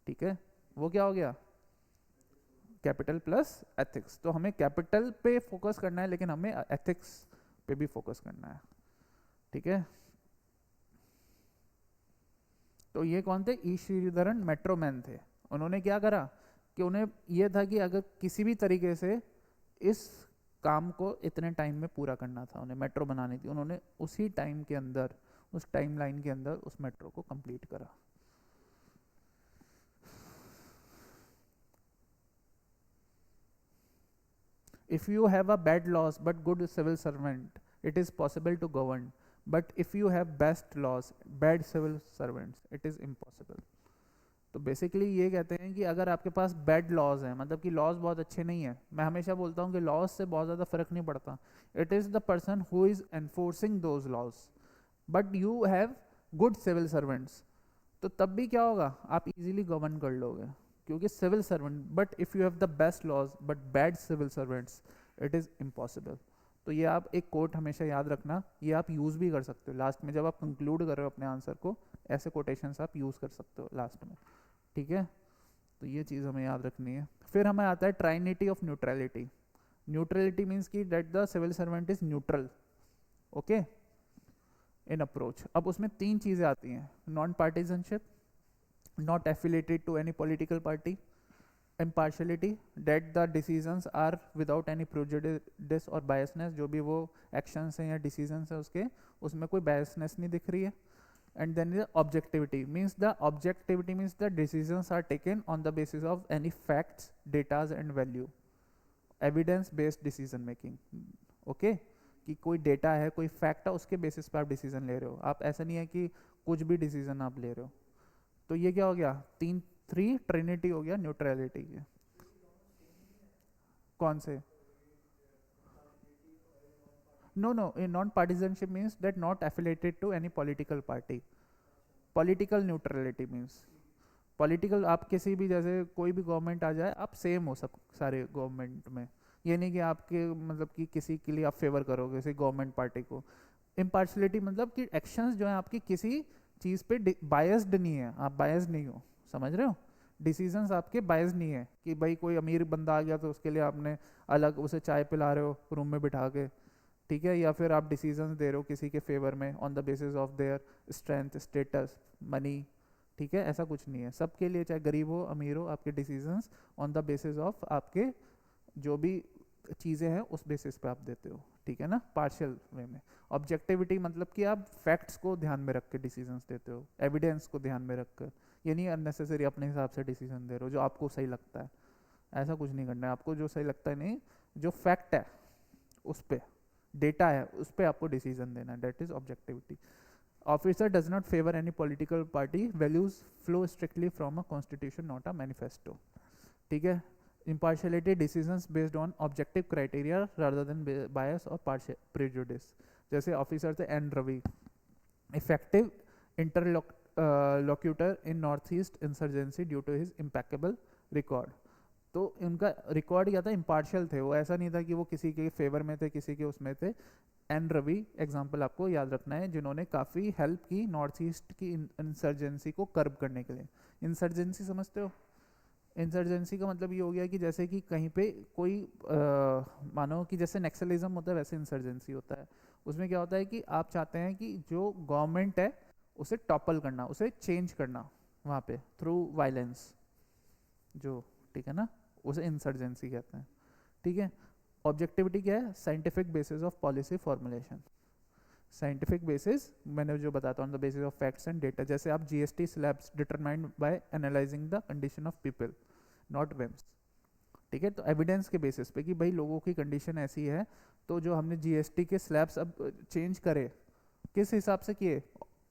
ठीक है, वो क्या हो गया, कैपिटल प्लस एथिक्स। तो हमें कैपिटल पे फोकस करना है लेकिन हमें एथिक्स पे भी फोकस करना है। ठीक है, तो ये कौन थे, ई श्रीधरन मेट्रो मैन थे। उन्होंने क्या करा कि उन्हें ये था कि अगर किसी भी तरीके से इस काम को इतने टाइम में पूरा करना था, उन्हें मेट्रो बनानी थी, उन्होंने उसी टाइम के अंदर, उस टाइम लाइन के अंदर उस मेट्रो को कंप्लीट करा। If you have a bad laws but good civil servant, it is possible to govern. But if you have best laws, bad civil servants, it is impossible। तो basically ये कहते हैं कि अगर आपके पास बैड लॉज हैं, मतलब कि लॉज बहुत अच्छे नहीं है, मैं हमेशा बोलता हूँ कि लॉज से बहुत ज़्यादा फर्क नहीं पड़ता, it is the person who is enforcing those laws. But you have good civil servants, तो तब भी क्या होगा, आप इजीली गवर्न कर लोगे, क्योंकि civil servant. But if you have the best laws but bad civil servants, it is impossible. तो ये आप एक कोट हमेशा याद रखना, ये आप यूज़ भी कर सकते हो लास्ट में, जब आप कंक्लूड कर रहे हो अपने आंसर को, ऐसे कोटेशंस आप यूज़ कर सकते हो लास्ट में। ठीक है, तो ये चीज़ हमें याद रखनी है। फिर हमें आता है trinity of neutrality. Neutrality means कि that the civil servant is neutral, okay, in approach. अब उसमें तीन चीज़ें आती हैं, non partisanship, not affiliated to any political party, impartiality, that the decisions are without any prejudice or biasness, जो भी वो actions हैं या decisions हैं उसके, उसमें कोई biasness नहीं दिख रही है। And then the objectivity means the decisions are taken on the basis of any facts, data and value, evidence based decision making। okay? कि कोई डेटा है, कोई फैक्ट है, उसके बेसिस पे आप डिसीजन ले रहे हो, आप ऐसा नहीं है कि कुछ भी डिसीजन आप ले रहे हो। तो ये क्या हो गया, तीन, थ्री ट्रिनिटी हो गया न्यूट्रलिटी के। कौन से? No, no, non-partisanship means that not affiliated to any political party. Political neutrality means political, आप किसी भी, जैसे कोई भी गवर्नमेंट आ जाए आप सेम हो सब सारे गवर्नमेंट में। ये नहीं कि आपके मतलब कि किसी के लिए आप फेवर करोगे किसी गवर्नमेंट पार्टी को। इम्पार्शलिटी मतलब कि एक्शंस जो है आपकी किसी चीज़ पे बायस्ड नहीं है, आप बायस्ड नहीं हो, समझ रहे हो? डिसीजंस आपके बायस्ड नहीं है कि भाई कोई अमीर बंदा आ गया तो उसके लिए आपने अलग उसे चाय पिला रहे हो रूम में बिठा के, ठीक है, या फिर आप डिसीजंस दे रहे हो किसी के फेवर में on the basis of their strength, status, money, ठीक है, ऐसा कुछ नहीं है। सबके लिए चाहे गरीब हो अमीर हो, आपके decisions on the basis of आपके जो भी चीज़ें हैं उस बेसिस पे आप देते हो, ठीक है ना, पार्शियल वे में। ऑब्जेक्टिविटी मतलब कि आप फैक्ट्स को ध्यान में रख के डिसीजंस देते हो, एविडेंस को ध्यान में रख कर, ये नहीं अननेसेसरी अपने हिसाब से डिसीजन दे रहे हो जो आपको सही लगता है, ऐसा कुछ नहीं करना है। आपको जो सही लगता है नहीं, जो फैक्ट है उस पर, डेटा है उस पर आपको डिसीजन देना है, that is objectivity. Officer does not favor any political party. Values flow strictly from a constitution, not a manifesto. ठीक है? Impartiality decisions based on objective criteria rather than bias or prejudice. जैसे officer थे N Ravi, effective interlocutor in northeast insurgency due to his impeccable record. तो उनका record क्या था, impartial थे वो, ऐसा नहीं था कि वो किसी के फेवर में थे किसी के उसमें थे। एन रवि एग्जाम्पल आपको याद रखना है, जिन्होंने काफ़ी हेल्प की नॉर्थ ईस्ट की इंसर्जेंसी को कर्ब करने के लिए। इंसर्जेंसी समझते हो? इंसर्जेंसी का मतलब ये हो गया कि जैसे कि कहीं पे कोई मानो कि जैसे नेक्सलिज्म होता है वैसे इंसर्जेंसी होता है। उसमें क्या होता है कि आप चाहते हैं कि जो गवर्नमेंट है उसे टॉपल करना, उसे चेंज करना वहाँ पे थ्रू वायलेंस, जो, ठीक है ना, उसे इंसर्जेंसी कहते हैं, ठीक है। ऑब्जेक्टिविटी क्या है? Scientific basis of policy formulation. Scientific basis मैंने जो बताता हूँ, the basis of facts and data. जैसे आप GST slabs determined by analysing the condition of people, not whims, ठीक है। तो एविडेंस के बेसिस पे कि भाई लोगों की कंडीशन ऐसी है, तो जो हमने जीएसटी के स्लैब्स अब चेंज करे किस हिसाब से किए?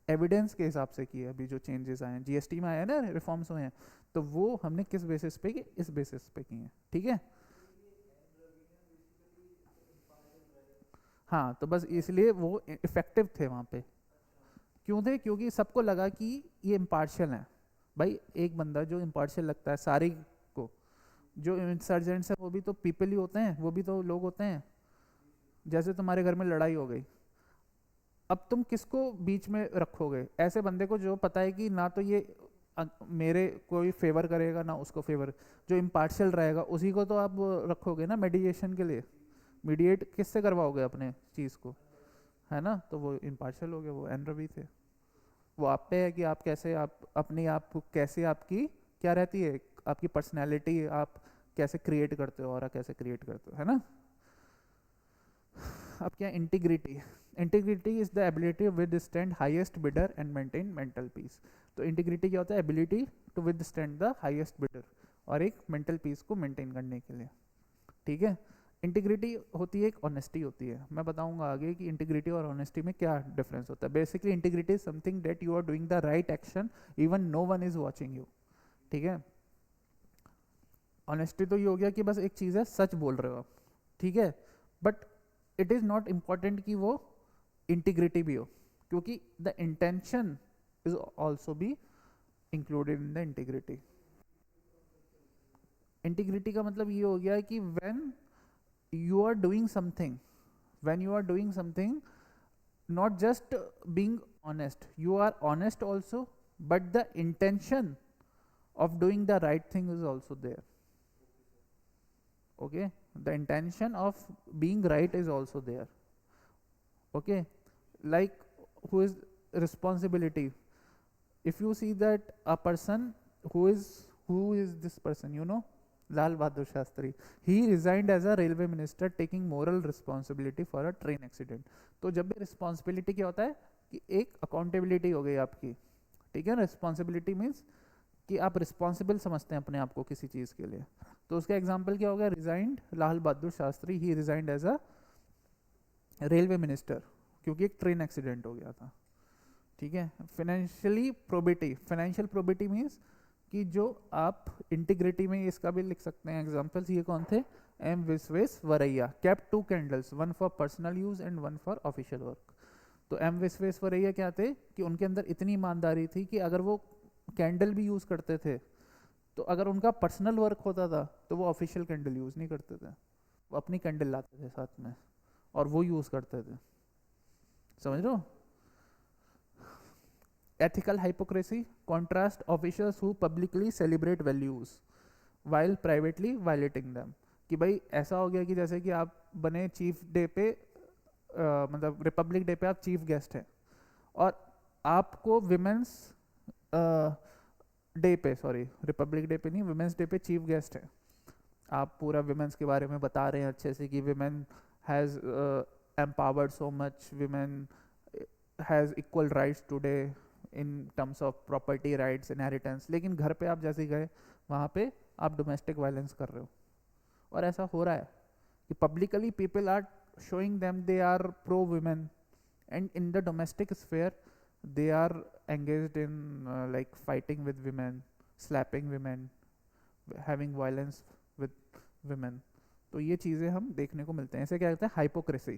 एविडेंस के हिसाब से किए। अभी जो चेंजेस आए हैं जीएसटी में, आए हैं ना, रिफॉर्म्स हुए हैं, तो वो हमने किस बेसिस पे किए? इस बेसिस पे किए हैं, ठीक है। हाँ, तो बस इसलिए वो इफेक्टिव थे वहाँ पे। क्यों थे? क्योंकि सबको लगा कि ये इम्पार्शियल है। भाई एक बंदा जो इम्पार्शियल लगता है सारी को, जो इंसर्जेंट्स है वो भी तो पीपल ही होते हैं, वो भी तो लोग होते हैं। जैसे तुम्हारे घर में लड़ाई हो गई, अब तुम किसको बीच में रखोगे? ऐसे बंदे को जो पता है कि ना तो ये मेरे कोई फेवर करेगा ना उसको फेवर, जो इम्पार्शियल रहेगा उसी को तो आप रखोगे ना मेडिएशन के लिए। मीडिएट किससे करवाओगे अपने चीज़ को, है ना? तो वो इम्पार्शियल हो गए, वो एन रवि थे। वो आप पे है कि आप कैसे, आप अपनी आप कैसे, आपकी क्या रहती है, आपकी पर्सनैलिटी आप कैसे क्रिएट करते हो और कैसे क्रिएट करते हो, है ना? अब क्या integrity? Integrity is the ability to withstand highest bidder and maintain mental peace. तो इंटीग्रिटी क्या होता है? Ability to withstand the highest bidder और एक मेंटल पीस को मेंटेन करने के लिए, ठीक है। इंटीग्रिटी होती है, एक ऑनेस्टी होती है। मैं बताऊंगा आगे कि इंटीग्रिटी और ऑनेस्टी में क्या डिफरेंस होता है। Basically integrity is something that you are doing the right action even no one is watching you, ठीक है। ऑनेस्टी तो ये हो गया कि बस एक चीज़ है, सच बोल रहे हो आप, ठीक है, but it is not important कि वो इंटीग्रिटी भी हो, क्योंकि the intention is also be included in the integrity. Integrity का मतलब ये हो गया कि when you are doing something, when you are doing something, not just being honest, you are honest also, but the intention of doing the right thing is also there, okay, the intention of being right is also there, okay. Like, who is responsibility? If you see that a person who is this person, you know, Lal Bahadur Shastri, he resigned as a railway minister taking moral responsibility for a train accident. तो जब भी responsibility क्या होता है कि एक accountability हो गई आपकी, ठीक है। रिस्पॉन्सिबिलिटी मीन्स कि आप रिस्पॉन्सिबल समझते हैं अपने आप को किसी चीज़ के लिए। तो उसका एग्जाम्पल क्या हो गया? Resigned Lal Bahadur Shastri, he resigned as a railway minister क्योंकि एक ट्रेन एक्सीडेंट हो गया था, ठीक है। Financially probity, financial probity means कि जो आप इंटीग्रिटी में, इसका भी लिख सकते हैं एग्जांपल्स, ये कौन थे? M Visvesvaraya kept 2 candles, one for personal use and one for official work. तो एम विश्वेश्वरैया क्या थे कि उनके अंदर इतनी ईमानदारी थी कि अगर वो कैंडल भी यूज करते थे तो अगर उनका पर्सनल वर्क होता था तो वो ऑफिशियल कैंडल यूज नहीं करते थे, वो अपनी कैंडल लाते थे साथ में और वो यूज करते थे। समझ रहे हो? Ethical hypocrisy contrast officers who publicly celebrate values while privately violating them. कि भाई ऐसा हो गया कि जैसे कि आप बने चीफ डे पे मतलब रिपब्लिक डे पे आप चीफ गेस्ट हैं और आपको विमेंस डे पे, सॉरी रिपब्लिक डे पे नहीं, विमेंस डे पे चीफ गेस्ट है, आप पूरा विमेंस के बारे में बता रहे हैं अच्छे से कि women has empowered so much, women has equal rights today in terms of property rights, inheritance, लेकिन घर पे आप जैसे गए वहाँ पे आप डोमेस्टिक वायलेंस कर रहे हो। और ऐसा हो रहा है कि publicly people are showing them they are pro women and in the domestic sphere they are engaged in like fighting with women, slapping women, having violence with women। तो ये चीज़ें हम देखने को मिलते हैं। इसे क्या कहते हैं? हाइपोक्रेसी,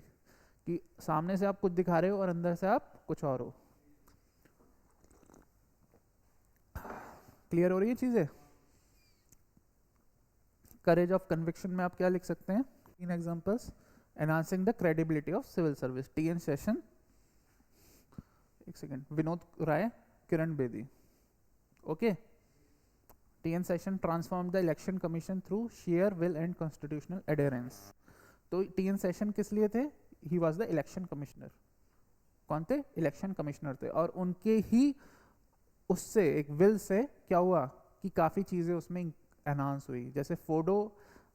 कि सामने से आप कुछ दिखा रहे हो और अंदर से आप कुछ और हो। क्लियर हो रही है चीजें? करेज ऑफ कन्विक्शन में आप क्या लिख सकते हैं? 3 examples. Enhancing the credibility of civil service, T N Seshan, एक second, Vinod Rai, Kiran Bedi. Okay, T N Seshan transform the election commission through sheer will and constitutional adherence. तो टीएन सेशन किस लिए थे? He was the election commissioner. कौन थे? इलेक्शन कमिश्नर थे। और उनके ही उससे एक विल से क्या हुआ कि काफ़ी चीज़ें उसमें एनहांस हुई। जैसे फोटो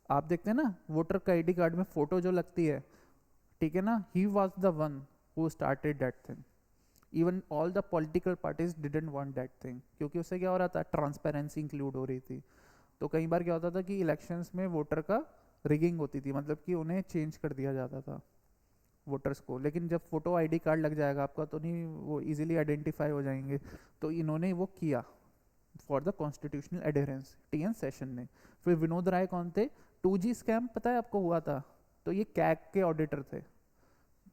आप देखते हैं ना, वोटर का आईडी कार्ड में फोटो जो लगती है, ठीक है ना, ही was the one who started that thing. Even all the political parties didn't want that thing, क्योंकि उससे क्या हो रहा था? ट्रांसपेरेंसी इंक्लूड हो रही थी। तो कई बार क्या होता था कि इलेक्शंस में वोटर का रिगिंग होती थी, मतलब कि उन्हें चेंज कर दिया जाता था वोटर्स को। लेकिन जब फोटो आईडी कार्ड लग जाएगा आपका तो नहीं, वो इजीली आइडेंटिफाई हो जाएंगे। तो इन्होंने वो किया for the constitutional adherence, T N Seshan ने। फिर विनोद राय कौन थे? 2G स्कैम पता है आपको हुआ था, तो ये कैग के ऑडिटर थे।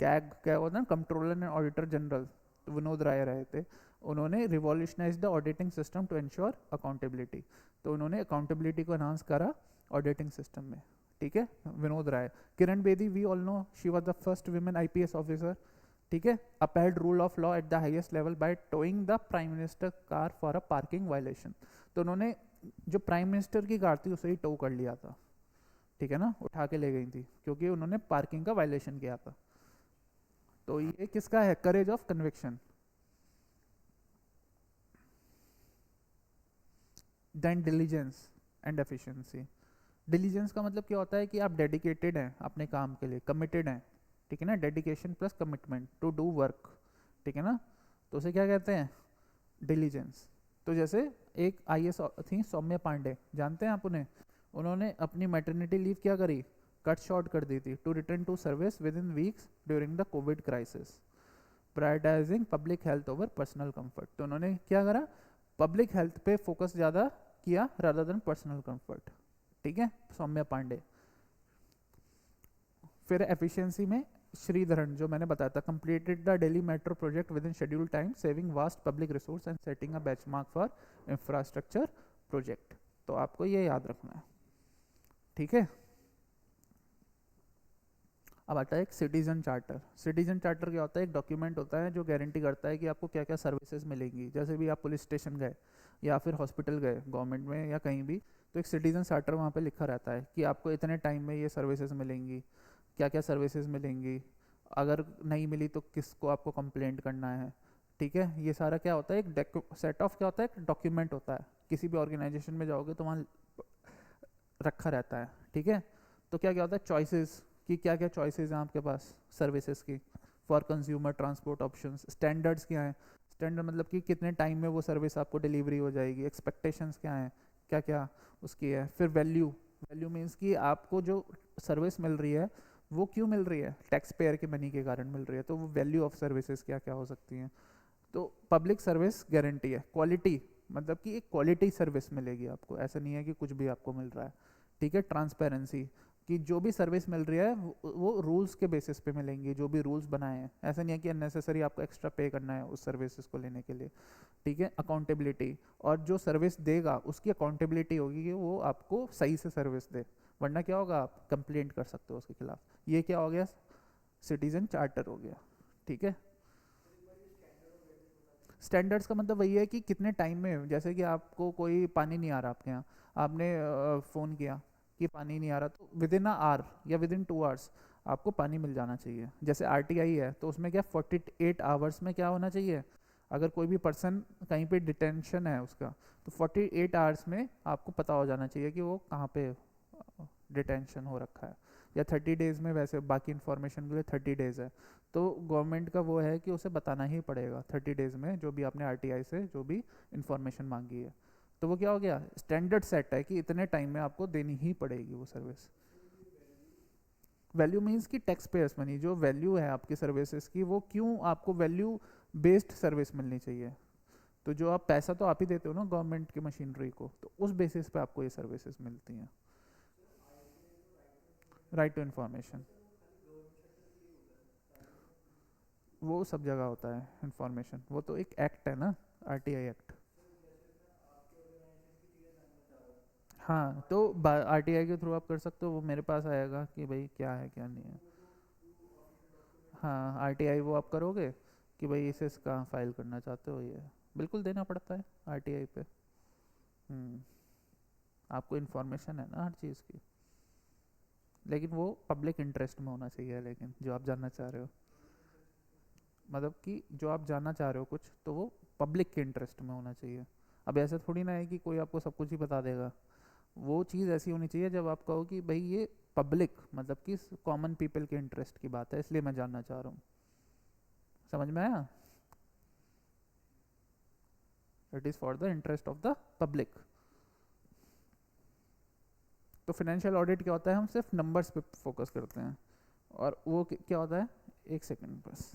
कैग क्या होता है? कंट्रोलर एंड ऑडिटर जनरल, तो विनोद राय रहे थे। उन्होंने revolutionise the auditing system to ensure accountability. तो उन्होंने अकाउंटेबिलिटी को एनहांस करा ऑडिटिंग सिस्टम में, ठीक है, Vinod Rai. Kiran Bedi, we all know she was the first women IPS officer, ठीक है। Upheld rule of law at the highest level by towing the prime minister car for a parking violation. तो उन्होंने जो prime minister की car थी उसे ही to कर लिया था, ठीक है ना, उठा के ले गई थी, क्योंकि उन्होंने पार्किंग का वायलेशन किया था। तो ये किसका है? Courage of conviction. Then diligence and efficiency. Diligence का मतलब क्या होता है कि आप डेडिकेटेड हैं अपने काम के लिए, कमिटेड हैं, ठीक है ना, dedication plus commitment to do work, ठीक है ना, तो उसे क्या कहते हैं? डिलीजेंस। तो जैसे एक आईएएस थी सौम्या पांडे, जानते हैं आप उन्हें? उन्होंने अपनी मैटरनिटी लीव क्या करी? कट शॉर्ट कर दी थी to return to service within weeks during the Covid crisis, prioritising public health over personal comfort. तो उन्होंने क्या करा? पब्लिक हेल्थ पे फोकस ज़्यादा किया रादर देन पर्सनल कंफर्ट, ठीक है, सौम्या पांडे। फिर एफिशिएंसी में श्रीधरन, जो मैंने बताया था, completed the Delhi metro project with in schedule time, saving vast public resource and setting a benchmark for infrastructure project. तो आपको ये याद रखना है, ठीक है। अब आता है एक सिटीजन चार्टर। सिटीजन चार्टर क्या होता है? एक डॉक्यूमेंट होता है जो गारंटी करता है कि आपको क्या क्या सर्विसेज मिलेंगी। जैसे भी आप पुलिस स्टेशन गए या फिर हॉस्पिटल गए गवर्नमेंट में या कहीं भी, तो एक सिटीजन चार्टर वहाँ पे लिखा रहता है कि आपको इतने टाइम में ये सर्विसेज मिलेंगी, क्या क्या सर्विसेज मिलेंगी, अगर नहीं मिली तो किसको आपको कंप्लेंट करना है, ठीक है। ये सारा क्या होता है? एक सेट ऑफ क्या होता है? एक डॉक्यूमेंट होता है। किसी भी ऑर्गेनाइजेशन में जाओगे तो वहाँ रखा रहता है, ठीक है। तो क्या क्या होता है? चॉइसेस, कि क्या क्या चॉइसेस हैं आपके पास सर्विसेज की for consumer transport options. Standards क्या हैं? स्टैंडर्ड मतलब कि कितने टाइम में वो सर्विस आपको डिलीवरी हो जाएगी। एक्सपेक्टेशंस क्या हैं? क्या क्या उसकी है। फिर वैल्यू, वैल्यू मीन्स कि आपको जो सर्विस मिल रही है वो क्यों मिल रही है? टैक्स पेयर के मनी के कारण मिल रही है, तो वो वैल्यू ऑफ सर्विसेज क्या क्या हो सकती हैं। तो पब्लिक सर्विस गारंटी है। क्वालिटी मतलब कि एक क्वालिटी सर्विस मिलेगी आपको, ऐसा नहीं है कि कुछ भी आपको मिल रहा है, ठीक है। ट्रांसपेरेंसी, कि जो भी सर्विस मिल रही है वो रूल्स के बेसिस पे मिलेंगी, जो भी रूल्स बनाए हैं। ऐसा नहीं है कि अननेसेसरी आपको एक्स्ट्रा पे करना है उस सर्विसेज को लेने के लिए। ठीक है, अकाउंटेबिलिटी, और जो सर्विस देगा उसकी अकाउंटेबिलिटी होगी कि वो आपको सही से सर्विस दे, वरना क्या होगा, आप कंप्लेंट कर सकते हो उसके खिलाफ। ये क्या हो गया, सिटीजन चार्टर हो गया। ठीक है, स्टैंडर्ड्स का मतलब वही है कि कितने टाइम में, जैसे कि आपको कोई पानी नहीं आ रहा आपके यहाँ, आपने फ़ोन किया कि पानी नहीं आ रहा, तो विद इन अ आवर या विद इन 2 आवर्स आपको पानी मिल जाना चाहिए। जैसे आरटीआई है तो उसमें क्या 48 आवर्स में क्या होना चाहिए, अगर कोई भी पर्सन कहीं पे डिटेंशन है उसका, तो 48 आवर्स में आपको पता हो जाना चाहिए कि वो कहाँ पे डिटेंशन हो रखा है। या 30 डेज में, वैसे बाकी इन्फॉर्मेशन के लिए 30 डेज है, तो गवर्नमेंट का वो है कि उसे बताना ही पड़ेगा 30 डेज में जो भी आपने आरटीआई से जो भी इंफॉर्मेशन मांगी है। तो वो क्या हो गया, स्टैंडर्ड सेट है कि इतने टाइम में आपको देनी ही पड़ेगी वो सर्विस। वैल्यू मीन्स कि टैक्स पेयर्स मनी, जो वैल्यू है आपकी सर्विसेज की, वो क्यों आपको वैल्यू बेस्ड सर्विस मिलनी चाहिए। तो जो आप पैसा तो आप ही देते हो ना गवर्नमेंट की मशीनरी को, तो उस बेसिस पे आपको ये सर्विसेज मिलती हैं। राइट टू इन्फॉर्मेशन वो सब जगह होता है इंफॉर्मेशन, वो तो एक एक्ट है ना, आरटीआई एक्ट। हाँ, तो आरटीआई के थ्रू आप कर सकते हो, वो मेरे पास आएगा कि भाई क्या है क्या नहीं है। हाँ, आरटीआई वो आप करोगे कि भाई इसे कहाँ फाइल करना चाहते हो, ये बिल्कुल देना पड़ता है आरटीआई पे। हम्म, आपको इन्फॉर्मेशन है ना हर चीज़ की, लेकिन वो पब्लिक इंटरेस्ट में होना चाहिए, लेकिन जो आप जानना चाह रहे हो, मतलब कि जो आप जानना चाह रहे हो कुछ, तो वो पब्लिक के इंटरेस्ट में होना चाहिए। अब ऐसा थोड़ी ना है कि कोई आपको सब कुछ ही बता देगा। वो चीज़ ऐसी होनी चाहिए जब आप कहो कि भाई ये पब्लिक, मतलब कि कॉमन पीपल के इंटरेस्ट की बात है, इसलिए मैं जानना चाह रहा हूँ। समझ में आया, it is for the interest of the public. तो फाइनेंशियल ऑडिट क्या होता है, हम सिर्फ नंबर्स पे फोकस करते हैं। और वो क्या होता है, एक सेकंड बस।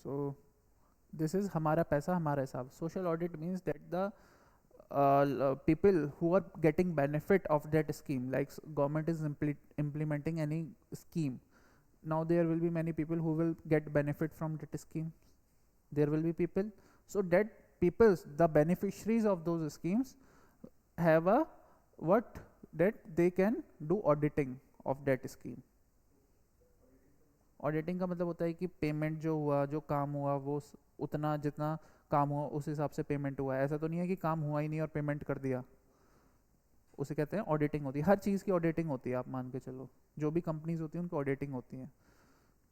सो दिस इज हमारा पैसा हमारा हिसाब। Social audit means that the people who are getting benefit of that scheme, like government is implementing any scheme, now there will be many people who will get benefit from that scheme. There will be people, so that peoples, the beneficiaries of those schemes, have a what, that they can do auditing of that scheme। Auditing का मतलब होता है कि payment जो हुआ, जो काम हुआ, वो उतना जितना काम हुआ उस हिसाब से पेमेंट हुआ है। ऐसा तो नहीं है कि काम हुआ ही नहीं और पेमेंट कर दिया, उसे कहते हैं ऑडिटिंग होती है। हर चीज़ की ऑडिटिंग होती है, आप मान के चलो, जो भी कंपनीज होती हैं उनकी ऑडिटिंग होती है।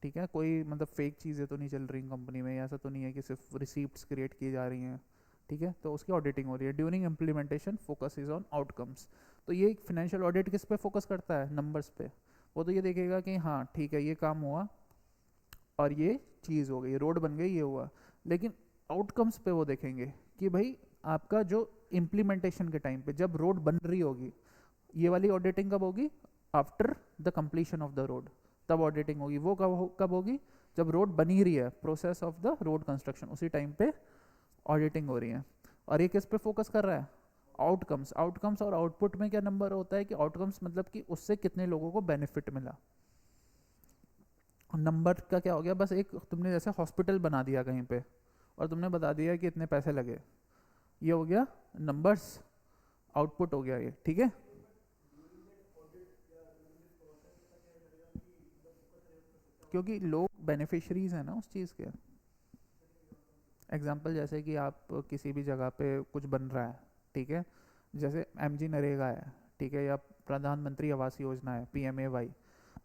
ठीक है, कोई मतलब फेक चीज़ें तो नहीं चल रही कंपनी में, ऐसा तो नहीं है कि सिर्फ रिसीप्ट्स क्रिएट की जा रही हैं। ठीक है, तो उसकी ऑडिटिंग हो रही है। During implementation focus is on outcomes. तो ये फाइनेंशियल ऑडिट किस पे फोकस करता है, नंबर्स पे। वो तो ये देखेगा कि हाँ ठीक है ये काम हुआ और ये चीज़ हो गई, रोड बन गई, ये हुआ। लेकिन आउटकम्स पे वो देखेंगे कि भाई आपका जो इम्प्लीमेंटेशन के टाइम पे जब रोड बन रही होगी, ये वाली ऑडिटिंग कब होगी, after the completion of the road, तब ऑडिटिंग होगी। वो कब होगी, जब रोड बन ही रही है, process of the road construction, उसी टाइम पे ऑडिटिंग हो रही है। और ये किस पे फोकस कर रहा है, आउटकम्स। आउटकम्स और आउटपुट में क्या नंबर होता है कि आउटकम्स मतलब कि उससे कितने लोगों को बेनिफिट मिला। नंबर का क्या हो गया, बस एक तुमने जैसे हॉस्पिटल बना दिया कहीं पे और तुमने बता दिया कि इतने पैसे लगे, ये हो गया नंबर्स, आउटपुट हो गया ये, ठीक है। क्योंकि लोग बेनिफिशरीज हैं ना उस चीज़ के। एग्जांपल जैसे कि आप किसी भी जगह पे कुछ बन रहा है, ठीक है, जैसे एमजी नरेगा है, ठीक है, या प्रधानमंत्री आवास योजना है, PMAY,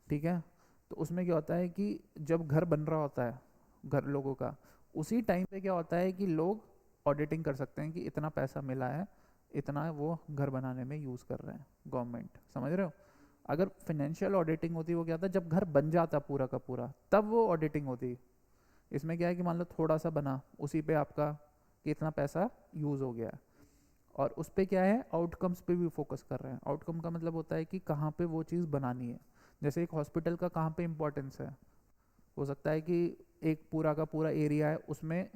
ठीक है। तो उसमें क्या होता है कि जब घर बन रहा होता है घर लोगों का, उसी टाइम पे क्या होता है कि लोग ऑडिटिंग कर सकते हैं कि इतना पैसा मिला है, इतना वो घर बनाने में यूज़ कर रहे हैं गवर्नमेंट, समझ रहे हो। अगर फाइनेंशियल ऑडिटिंग होती वो क्या था, जब घर बन जाता पूरा का पूरा तब वो ऑडिटिंग होती। इसमें क्या है कि मान लो थोड़ा सा बना, उसी पे आपका कितना पैसा यूज़ हो गया, और उस पे क्या है आउटकम्स पे भी फोकस कर रहे हैं। आउटकम का मतलब होता है कि कहाँ पे वो चीज़ बनानी है। जैसे एक हॉस्पिटल का कहाँ पे इम्पोर्टेंस है, हो सकता है कि एक पूरा का पूरा एरिया है, उसमें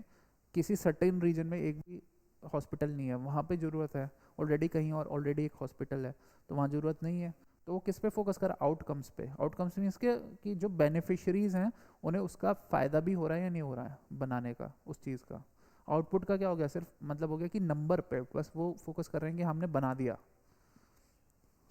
किसी सर्टेन रीजन में एक भी हॉस्पिटल नहीं है, वहाँ पे ज़रूरत है। ऑलरेडी कहीं और ऑलरेडी एक हॉस्पिटल है, तो वहाँ ज़रूरत नहीं है। तो वो किस पे फोकस कर रहा है, आउटकम्स पे। आउटकम्स मीन्स के कि जो बेनिफिशरीज हैं उन्हें उसका फ़ायदा भी हो रहा है या नहीं हो रहा है बनाने का उस चीज़ का। आउटपुट का क्या हो गया, सिर्फ मतलब हो गया कि नंबर पे बस वो फोकस कर रहे हैं कि हमने बना दिया।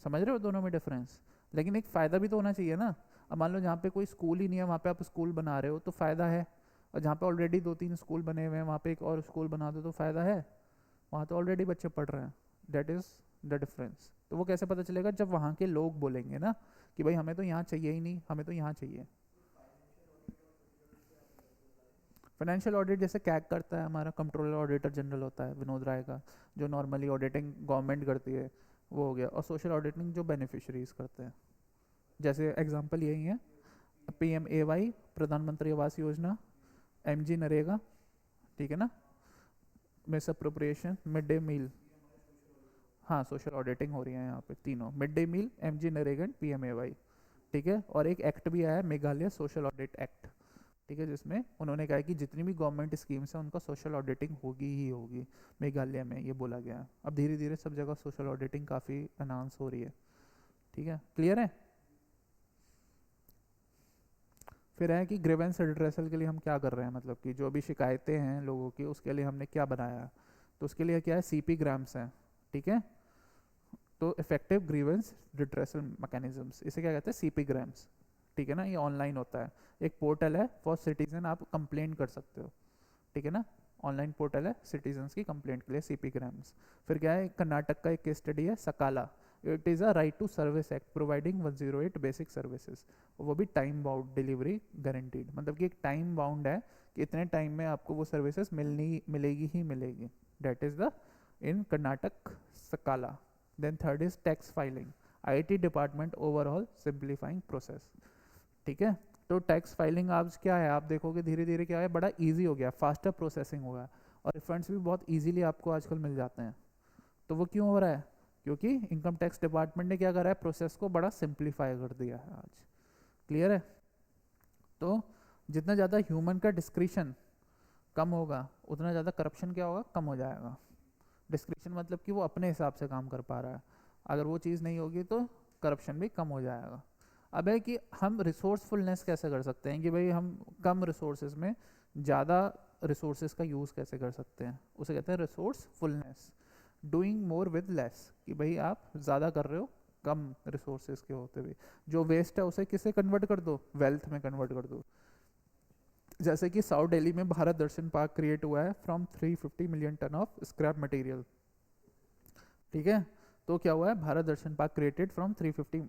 समझ रहे हो दोनों में डिफरेंस। लेकिन एक फ़ायदा भी तो होना चाहिए ना। अब मान लो जहाँ पे कोई स्कूल ही नहीं है, वहाँ पे आप स्कूल बना रहे हो तो फ़ायदा है। और जहाँ पे ऑलरेडी 2-3 स्कूल बने हुए हैं, वहाँ पे एक और स्कूल बना दो तो फ़ायदा है। वहाँ तो ऑलरेडी बच्चे पढ़ रहे हैं। That is the difference. तो वो कैसे पता चलेगा, जब वहाँ के लोग बोलेंगे ना कि भाई हमें तो यहाँ चाहिए ही नहीं, हमें तो यहाँ चाहिए। फाइनेंशियल ऑडिट जैसे कैग करता है हमारा कंट्रोलर ऑडिटर जनरल होता है विनोद राय का, जो नॉर्मली ऑडिटिंग गवर्नमेंट करती है, वो हो गया। और सोशल ऑडिटिंग जो बेनिफिशरीज करते हैं, जैसे एग्जांपल यही है, PMAY प्रधानमंत्री आवास योजना, MG नरेगा, ठीक है ना, misappropriation, mid day meal. हाँ, सोशल ऑडिटिंग हो रही है यहाँ पे तीनों, mid day meal, MG NREGA, PMAY, ठीक है। और एक एक्ट भी आया है, मेघालय सोशल ऑडिट एक्ट, ठीक है, जिसमें उन्होंने कहा है कि जितनी भी गवर्नमेंट स्कीम्स हैं उनका सोशल ऑडिटिंग होगी ही होगी। मेघालय में ये बोला गया है। अब धीरे धीरे सब जगह सोशल ऑडिटिंग काफ़ी अनाउंस हो रही है, ठीक है, क्लियर है। फिर है कि ग्रीवेंस रिड्रेसल के लिए हम क्या कर रहे हैं, मतलब कि जो भी शिकायतें हैं लोगों की उसके लिए हमने क्या बनाया है। तो उसके लिए क्या है, CP ग्राम्स हैं, ठीक है। तो इफेक्टिव ग्रीवेंस रिड्रेसल मैकेनिज्म्स, इसे क्या कहते हैं, CP ग्राम्स, ठीक है ना। ये ऑनलाइन होता है, एक पोर्टल है फॉर सिटीजन, आप कंप्लेंट कर सकते हो, ठीक है ना। ऑनलाइन पोर्टल है सिटीजन्स की कंप्लेंट के लिए, CP ग्राम्स। फिर क्या है, कर्नाटक का एक केस स्टडी है Sakala, it is a right to service act providing 108 basic services, वो भी टाइम बाउंड डिलीवरी गारंटीड, मतलब कि एक टाइम बाउंड है कि इतने टाइम में आपको वो सर्विसेज मिलेगी ही मिलेगी। That is the in Karnataka Sakala. Then third is tax filing, IT department overall simplifying process, ठीक है। तो टैक्स फाइलिंग आज क्या है, आप देखोगे धीरे धीरे क्या है, बड़ा इजी हो गया, फास्टर प्रोसेसिंग हो गया, और रिफंड्स भी बहुत इजीली आपको आजकल मिल जाते हैं। तो वो क्यों हो रहा है, क्योंकि इनकम टैक्स डिपार्टमेंट ने क्या करा है, प्रोसेस को बड़ा सिंप्लीफाई कर दिया है आज। क्लियर है। तो जितना ज़्यादा ह्यूमन का डिस्क्रिशन कम होगा, उतना ज़्यादा करप्शन क्या होगा, कम हो जाएगा। डिस्क्रिशन मतलब कि वो अपने हिसाब से काम कर पा रहा है, अगर वो चीज़ नहीं होगी तो करप्शन भी कम हो जाएगा। अब है कि हम रिसोर्सफुलनेस कैसे कर सकते हैं, कि भाई हम कम रिसोर्सेज में ज़्यादा रिसोर्सेज का यूज़ कैसे कर सकते हैं, उसे कहते हैं resourcefulness. Doing more with less, कि भाई आप ज़्यादा कर रहे हो कम रिसोर्सेज के होते हुए, जो वेस्ट है उसे किसे कन्वर्ट कर दो, वेल्थ में कन्वर्ट कर दो। जैसे कि साउथ दिल्ली में भारत दर्शन पार्क क्रिएट हुआ है from 350 million ton of scrap material, ठीक है। तो क्या हुआ है, Bharat Darshan park created from 350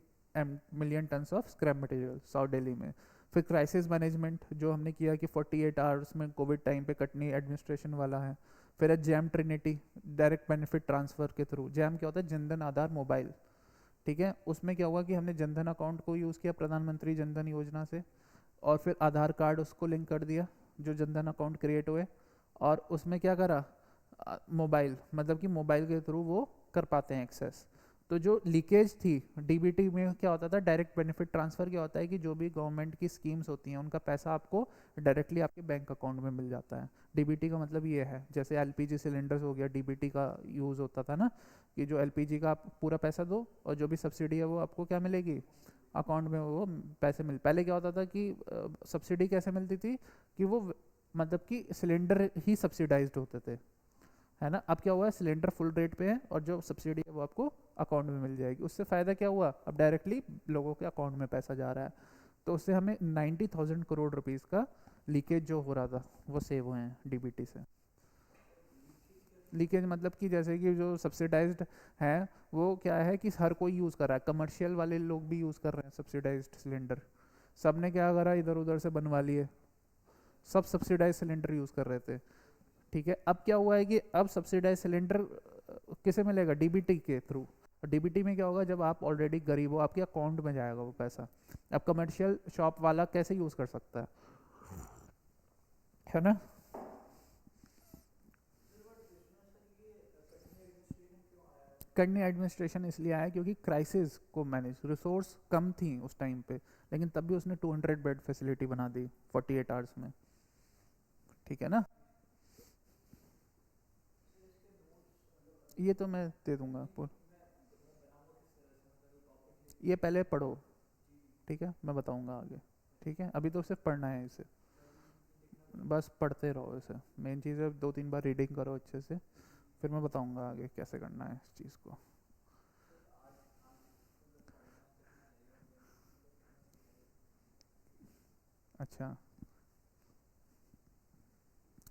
million tons of scrap material south Delhi में। फिर क्राइसिस मैनेजमेंट जो हमने किया कि 48 आवर्स में कोविड टाइम पे कटनी एडमिनिस्ट्रेशन वाला है। फिर है jam Trinity, direct benefit transfer के थ्रू। जैम क्या होता है, जनधन आधार मोबाइल, ठीक है। उसमें क्या हुआ कि हमने जनधन अकाउंट को यूज़ किया प्रधानमंत्री जनधन योजना से, और फिर आधार कार्ड उसको लिंक कर दिया जो जनधन अकाउंट क्रिएट हुए, और उसमें क्या करा, मोबाइल, मतलब कि मोबाइल के थ्रू वो कर पाते हैं एक्सेस। तो जो लीकेज थी DBT में, क्या होता था, डायरेक्ट बेनिफिट ट्रांसफ़र, क्या होता है कि जो भी गवर्नमेंट की स्कीम्स होती हैं उनका पैसा आपको डायरेक्टली आपके बैंक अकाउंट में मिल जाता है। DBT का मतलब ये है, जैसे LPG सिलेंडर्स हो गया, DBT का यूज़ होता था ना, कि जो LPG का आप पूरा पैसा दो और जो भी सब्सिडी है वो आपको क्या मिलेगी, अकाउंट में वो पैसे मिल। पहले क्या होता था कि सब्सिडी कैसे मिलती थी, कि वो मतलब कि सिलेंडर ही सब्सिडाइज्ड होते थे, है ना। अब क्या हुआ है, सिलेंडर फुल रेट पे है और जो सब्सिडी है वो आपको अकाउंट में मिल जाएगी। उससे फ़ायदा क्या हुआ, अब डायरेक्टली लोगों के अकाउंट में पैसा जा रहा है। तो उससे हमें 90,000 करोड़ रुपीज़ का लीकेज जो हो रहा था वो सेव हुए हैं डीबीटी से। लीकेज मतलब कि जैसे कि जो सब्सिडाइज्ड है वो क्या है कि हर कोई यूज़ कर रहा है, कमर्शियल वाले लोग भी यूज़ कर रहे हैं सब्सिडाइज्ड सिलेंडर। सब ने क्या करा, इधर उधर से बनवा लिए, सब सब्सिडाइज सिलेंडर यूज़ कर रहे थे। ठीक है, अब क्या हुआ है कि अब सब्सिडाइज सिलेंडर किसे मिलेगा, डीबीटी के थ्रू। डीबीटी में क्या होगा, जब आप ऑलरेडी गरीब हो आपके अकाउंट में जाएगा वो पैसा। अब कमर्शियल शॉप वाला कैसे यूज़ कर सकता है ना। करनी एडमिनिस्ट्रेशन इसलिए आया क्योंकि क्राइसिस को मैनेज, रिसोर्स कम थी उस टाइम पे, लेकिन तब भी उसने 200 बेड फैसिलिटी बना दी 48 आवर्स में। ठीक है ना, ये तो मैं दे दूंगा ये पहले पढ़ो। ठीक है, मैं बताऊंगा आगे। ठीक है, अभी तो सिर्फ पढ़ना है इसे, बस पढ़ते रहो इसे। मेन चीज़ है 2-3 बार रीडिंग करो अच्छे से, फिर मैं बताऊंगा आगे कैसे करना है इस चीज़ को। अच्छा,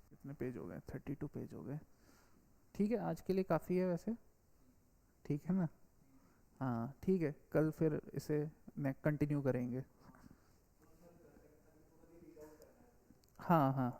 कितने पेज हो गए, 32 पेज हो गए। ठीक है, आज के लिए काफ़ी है वैसे। ठीक है ना। हाँ ठीक है, कल फिर इसे कंटिन्यू करेंगे। हाँ हाँ।